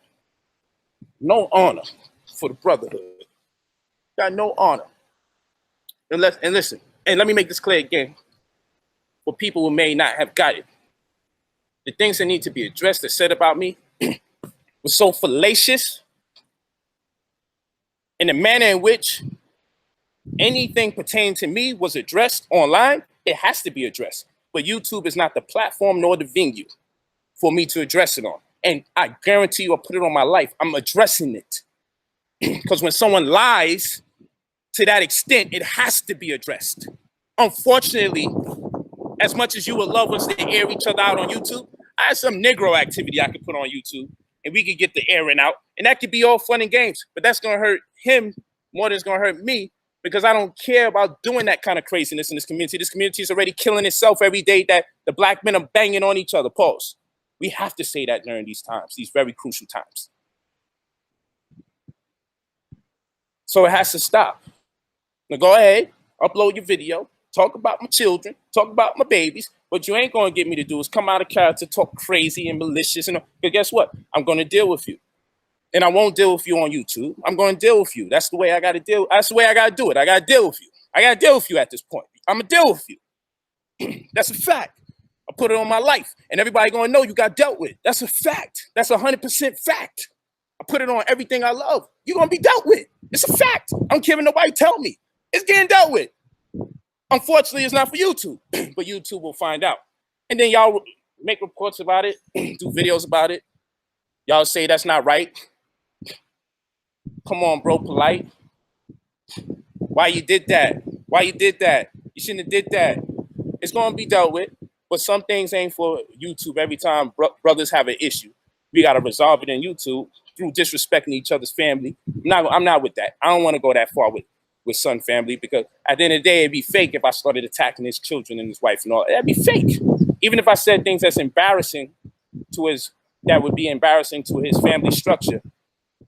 no honor for the brotherhood. You got no honor. And listen, and let me make this clear again for people who may not have got it. The things that need to be addressed that said about me was so fallacious in the manner in which anything pertaining to me was addressed online. It has to be addressed. But YouTube is not the platform nor the venue for me to address it on. And I guarantee you, I'll put it on my life, I'm addressing it. Because when someone lies to that extent, it has to be addressed. Unfortunately, as much as you would love us to air each other out on YouTube, I have some Negro activity I could put on YouTube and we could get the airing out. And that could be all fun and games, but that's gonna hurt him more than it's gonna hurt me, because I don't care about doing that kind of craziness in this community. This community is already killing itself every day that the black men are banging on each other. Pause. We have to say that during these times, these very crucial times. So it has to stop. Now go ahead, upload your video, talk about my children, talk about my babies. What you ain't gonna get me to do is come out of character, talk crazy and malicious. And but guess what? I'm gonna deal with you. And I won't deal with you on YouTube. I'm gonna deal with you. That's the way I gotta deal. That's the way I gotta do it. I gotta deal with you. I gotta deal with you at this point. I'm gonna deal with you. That's a fact. I put it on my life, and everybody gonna know you got dealt with. That's a fact. That's 100% fact. I put it on everything I love. You're gonna be dealt with. It's a fact. I don't care if nobody tell me. It's getting dealt with. Unfortunately, it's not for YouTube, but YouTube will find out. And then y'all make reports about it, do videos about it. Y'all say that's not right. Come on, bro, Polight. Why you did that? Why you did that? You shouldn't have did that. It's gonna be dealt with. But some things ain't for YouTube. Every time brothers have an issue, we got to resolve it in YouTube through disrespecting each other's family. I'm not with that. I don't want to go that far with it. with Son family, because at the end of the day, it'd be fake if I started attacking his children and his wife and all. That'd be fake. Even if I said things that's embarrassing that would be embarrassing to his family structure,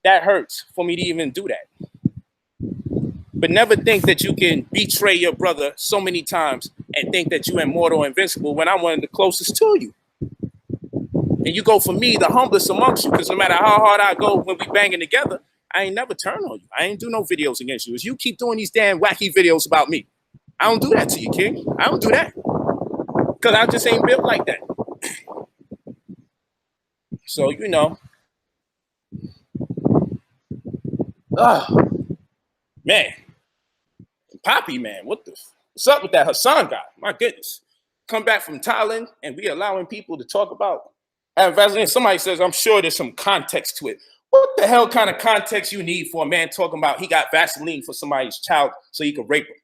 that hurts for me to even do that. But never think that you can betray your brother so many times and think that you're immortal or invincible when I'm one of the closest to you. And you go for me, the humblest amongst you, because no matter how hard I go when we banging together, I ain't never turn on you. I ain't do no videos against you. As you keep doing these damn wacky videos about me, I don't do that to you, King. I don't do that. Because I just ain't built like that. So, you know. Man. Poppy, man, what's up with that Hassan guy? My goodness. Come back from Thailand and we allowing people to talk about having Vaseline. Somebody says, I'm sure there's some context to it. What the hell kind of context you need for a man talking about he got Vaseline for somebody's child so he could rape him?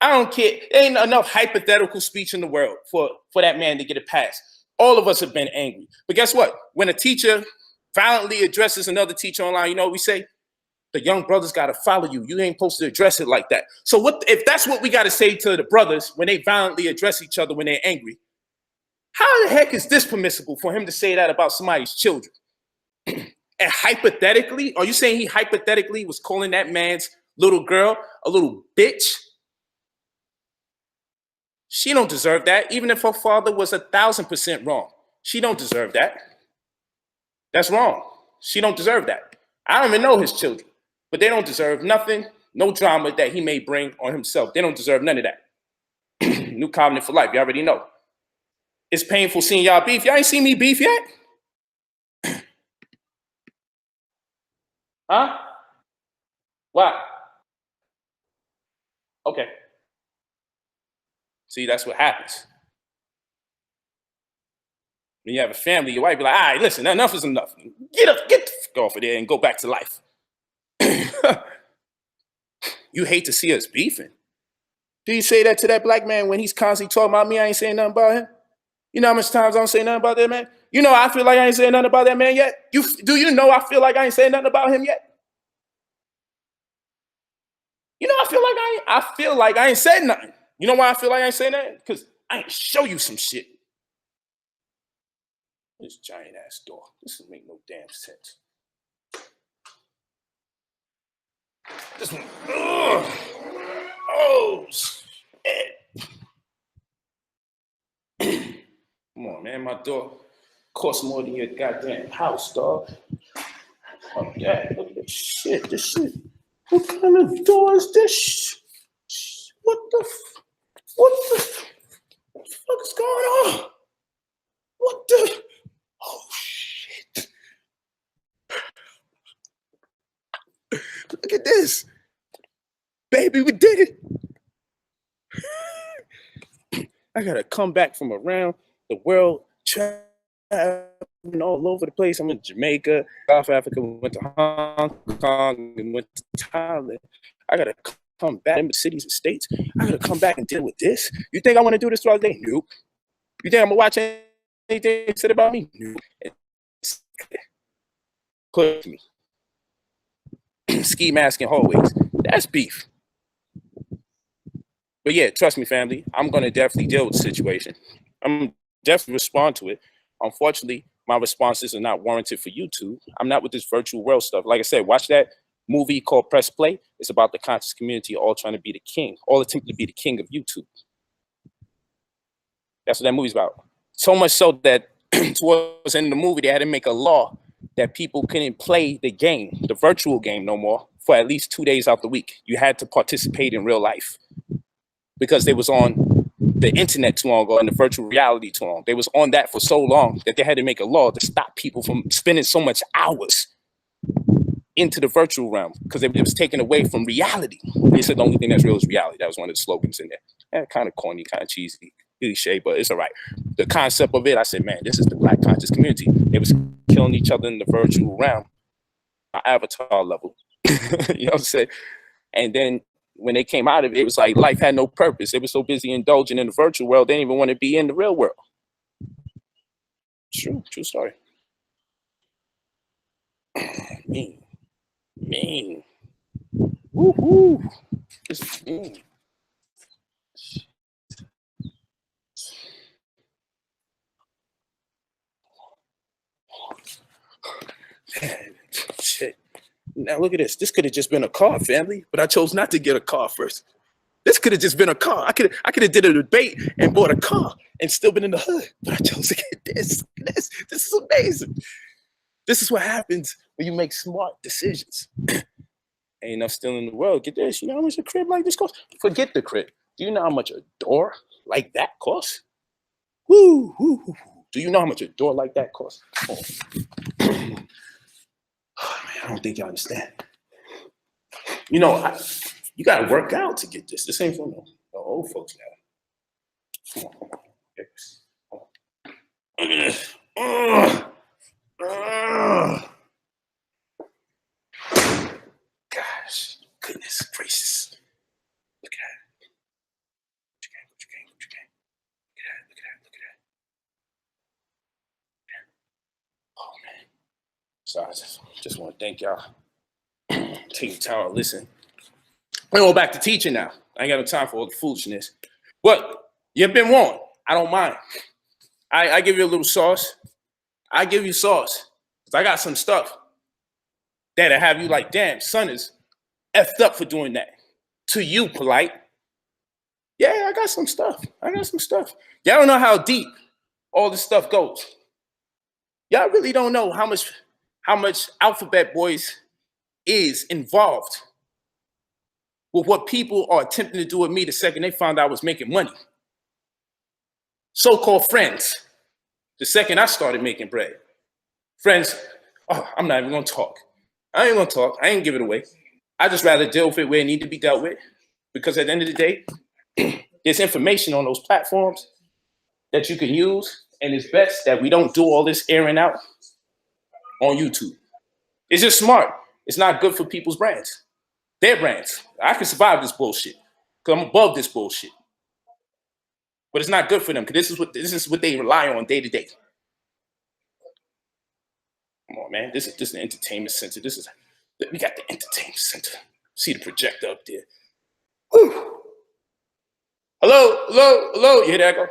I don't care. There ain't enough hypothetical speech in the world for that man to get a pass. All of us have been angry. But guess what? When a teacher violently addresses another teacher online, you know what we say? The young brothers got to follow you. You ain't supposed to address it like that. So what if that's what we got to say to the brothers when they violently address each other when they're angry? How the heck is this permissible for him to say that about somebody's children? And hypothetically, are you saying he hypothetically was calling that man's little girl a little bitch? She don't deserve that, even if her father was 1,000% wrong. She don't deserve that. That's wrong. She don't deserve that. I don't even know his children. But they don't deserve nothing, no drama that he may bring on himself. They don't deserve none of that. New covenant for life, you already know. It's painful seeing y'all beef. Y'all ain't seen me beef yet? Huh? Why? Okay. See, that's what happens. When you have a family, your wife be like, all right, listen, enough is enough. Get the fuck off of there and go back to life. You hate to see us beefing. Do you say that to that black man when he's constantly talking about me? I ain't saying nothing about him. You know how much times I don't say nothing about that man? You know I feel like I ain't saying nothing about that man yet? Do you know I feel like I ain't saying nothing about him yet? You know I feel like I ain't said nothing. You know why I feel like I ain't saying nothing? Because I ain't show you some shit. This giant ass door. This doesn't make no damn sense. This one. Ugh. Oh, shit. Come on, man. My door costs more than your goddamn house, dog. Fuck that. Look at this shit. This shit. What kind of door is this? What the fuck is going on? What the? Oh, shit. Look at this. Baby, we did it. I gotta come back from around the world, traveling all over the place. I'm in Jamaica, South Africa, went to Hong Kong, and went to Thailand. I gotta come back in the cities and states. I gotta come back and deal with this. You think I want to do this throughout the day? Nope. You think I'm gonna watch anything said about me? Nope. Put me. Ski mask in hallways. That's beef. But yeah, trust me, family, I'm going to definitely deal with the situation. I'm definitely respond to it. Unfortunately, my responses are not warranted for YouTube. I'm not with this virtual world stuff. Like I said, watch that movie called Press Play. It's about the conscious community all trying to be the king, all attempting to be the king of YouTube. That's what that movie's about. So much so that towards the end of the movie, they had to make a law that people couldn't play the game, the virtual game no more, for at least 2 days out the week. You had to participate in real life. Because they was on the internet too long ago and the virtual reality too long. They was on that for so long that they had to make a law to stop people from spending so much hours into the virtual realm because it was taken away from reality. They said the only thing that's real is reality. That was one of the slogans in there. Kind of corny, kind of cheesy, cliche, but it's all right. The concept of it, I said, man, this is the Black conscious community. They was killing each other in the virtual realm, avatar level. You know what I'm saying? And then when they came out of it, it was like life had no purpose. They were so busy indulging in the virtual world, they didn't even want to be in the real world. True story. Mean. Woo-hoo. Shit. Now look at this. This could have just been a car, family, but I chose not to get a car first. This could have just been a car. I could have did a debate and bought a car and still been in the hood, but I chose to get this. This is amazing. This is what happens when you make smart decisions. Ain't enough still in the world. Get this. You know how much a crib like this costs? Forget the crib. Do you know how much a door like that costs? Woo, woo, woo. Do you know how much a door like that costs? Oh. Oh, man, I don't think y'all understand. You know, you gotta work out to get this. This ain't for no old folks now. Come on. Look at this. Gosh, goodness gracious. Look at that. What you gang. Look at that. Oh man. So I just want to thank y'all. Take the time to listen. I'm going back to teaching now. I ain't got no time for all the foolishness. But you've been warned. I don't mind. I give you a little sauce. I give you sauce. Because I got some stuff that'll have you like, damn, son is effed up for doing that. To you, Polight. Yeah, I got some stuff. Y'all don't know how deep all this stuff goes. Y'all really don't know how much Alphabet Boys is involved with what people are attempting to do with me the second they found out I was making money. So-called friends, the second I started making bread. Friends, I'm not even gonna talk. I ain't give it away. I just rather deal with it where it needs to be dealt with. Because at the end of the day, there's information on those platforms that you can use, and it's best that we don't do all this airing out on YouTube. It's just smart. It's not good for people's brands. Their brands. I can survive this bullshit because I'm above this bullshit. But it's not good for them because this is what they rely on day to day. Come on, man. This is an entertainment center. We got the entertainment center. See the projector up there. Whew. Hello. You hear that go?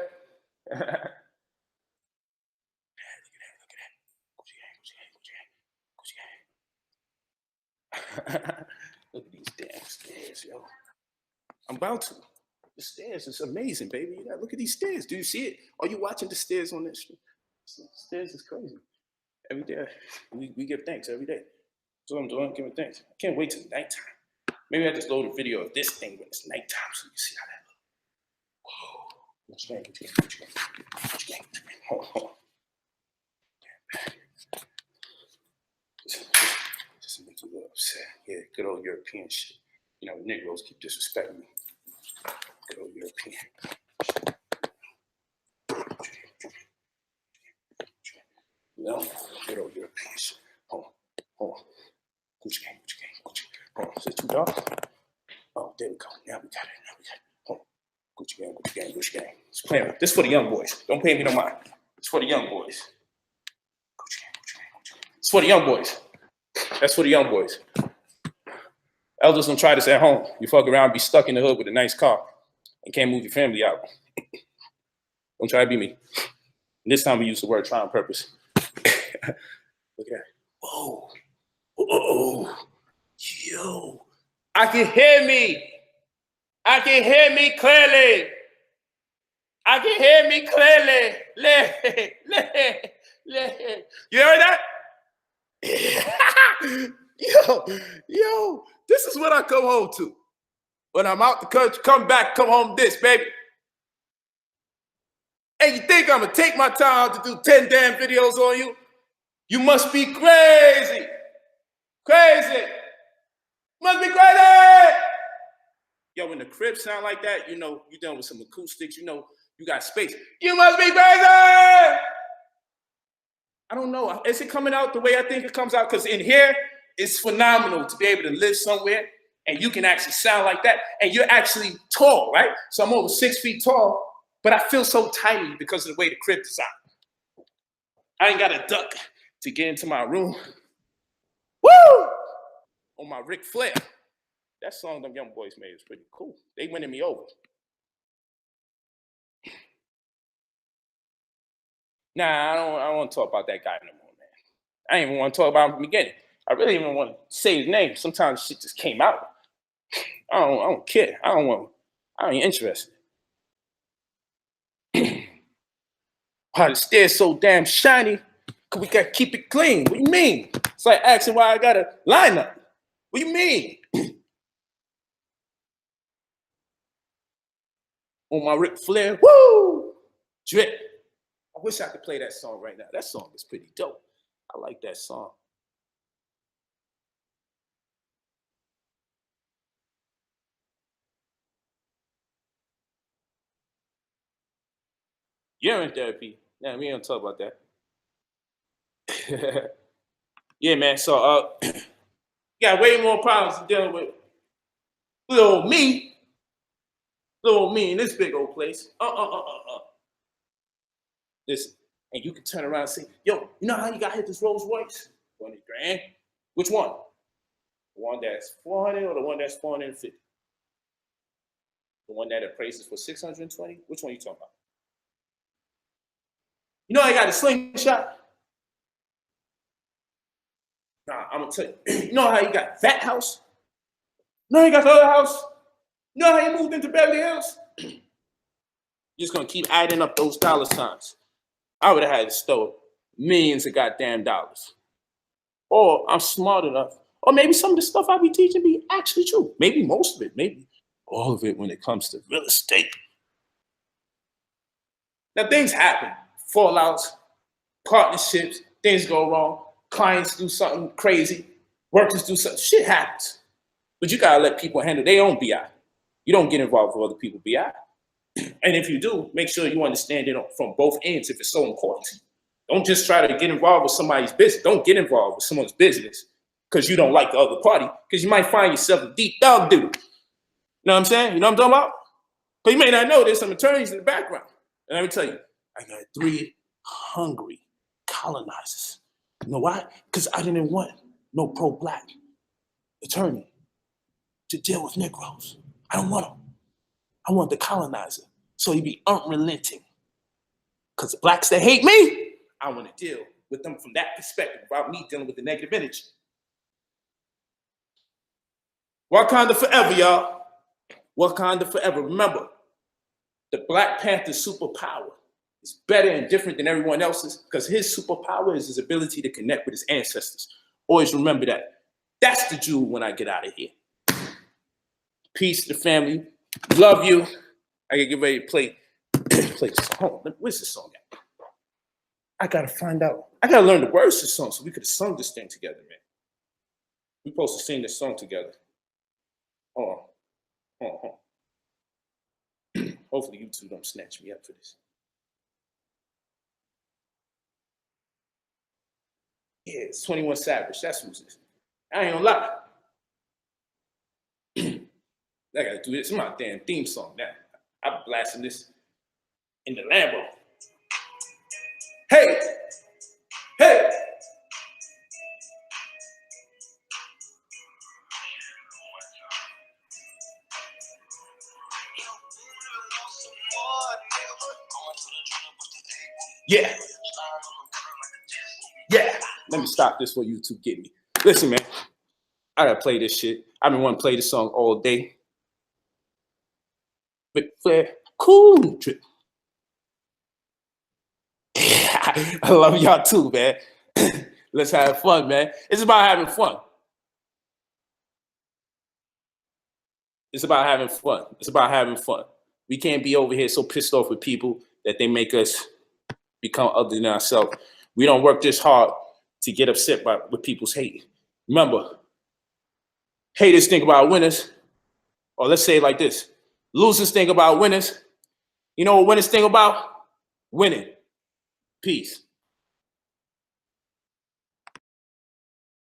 Look at these damn stairs, yo. I'm about to. The stairs is amazing, baby. Look at these stairs. Do you see it? Are you watching the stairs on this? The stairs is crazy. Every day, we give thanks every day. That's what I'm doing, giving thanks. I can't wait till nighttime. Maybe I just load a video of this thing when it's nighttime so you can see how that looks. Whoa. What you gang? Hold on. Just make you a little upset. Yeah, good old European shit. You know, Negroes keep disrespecting me. Good old European. You know, good old European shit. Hold on. Gucci gang. Hold on, is it too dark? Oh, there we go. Now we got it. Hold on. Gucci gang. It's playing. This is for the young boys. Don't pay me no mind. It's for the young boys. Gucci gang. It's for the young boys. That's for the young boys. Elders don't try this at home. You fuck around, be stuck in the hood with a nice car and can't move your family out. Don't try to be me. And this time we use the word try on purpose. Look at that. Whoa. Yo. I can hear me clearly. You heard that? Yo, this is what I come home to. When I'm out the country, come home this, baby. And you think I'm gonna take my time to do 10 damn videos on you? You must be crazy. Must be crazy. Yo, when the crib sound like that, you know you're done with some acoustics, you know you got space. You must be crazy. I don't know. Is it coming out the way I think it comes out? Because in here, it's phenomenal to be able to live somewhere and you can actually sound like that. And you're actually tall, right? So I'm over 6 feet tall, but I feel so tiny because of the way the crib is out. I ain't got a duck to get into my room. Woo! On my Ric Flair. That song them young boys made is pretty cool. They winning me over. Nah, I don't want to talk about that guy no more, man. I ain't even want to talk about him from the beginning. I really even want to say his name. Sometimes shit just came out. I don't care. I ain't interested. Why the stairs so damn shiny? Cause we gotta keep it clean. What do you mean? It's like asking why I got a lineup. What do you mean? On my Ric Flair, woo! Drip. I wish I could play that song right now. That song is pretty dope. I like that song. You're in therapy. Yeah, we don't talk about that. Yeah, man. So got way more problems to deal with little me in this big old place. Listen, and you can turn around and say, yo, you know how you got hit this Rolls Royce? 20 grand. Which one? The one that's 400 or the one that's 450? The one that appraises for 620? Which one are you talking about? You know I got a slingshot? Nah, I'm gonna tell you. You know how you got that house? You know how you got the other house? You know how you moved into Beverly Hills? You're just gonna keep adding up those dollar signs. I would have had to store millions of goddamn dollars. Or I'm smart enough. Or maybe some of the stuff I be teaching be actually true. Maybe most of it, maybe all of it when it comes to real estate. Now things happen. Fallouts, partnerships, things go wrong. Clients do something crazy. Workers do something. Shit happens. But you gotta let people handle their own BI. You don't get involved with other people's BI. And if you do, make sure you understand it from both ends if it's so important to you. Don't just try to get involved with somebody's business. Don't get involved with someone's business because you don't like the other party, because you might find yourself in deep dog doo. You know what I'm saying? You know what I'm talking about? But you may not know there's some attorneys in the background. And let me tell you, I got 3 hungry colonizers. You know why? Because I didn't want no pro-black attorney to deal with Negroes. I don't want him. I want the colonizer. So he be unrelenting. Because the blacks that hate me, I want to deal with them from that perspective without me dealing with the negative energy. Wakanda forever, y'all. Wakanda forever. Remember, the Black Panther's superpower is better and different than everyone else's because his superpower is his ability to connect with his ancestors. Always remember that. That's the jewel when I get out of here. Peace to the family. Love you. I gotta get ready to play this song. Where's this song at? I gotta find out. I gotta learn the words to the song so we could have sung this thing together, man. We're supposed to sing this song together. Hold on. Hopefully you two don't snatch me up for this. Yeah, it's 21 Savage. That's who's this. I ain't gonna lie. I gotta do this. It's my damn theme song now. I'm blasting this in the Lambo. Hey! Hey! Yeah. Yeah. Let me stop this for you two get me. Listen, man. I gotta play this shit. I've been wanting to play this song all day. But cool trip. I love y'all too, man. Let's have fun, man. It's about having fun. It's about having fun. It's about having fun. We can't be over here so pissed off with people that they make us become other than ourselves. We don't work this hard to get upset with people's hate. Remember, haters think about winners, or let's say it like this. Losers think about winners. You know what winners think about? Winning. Peace.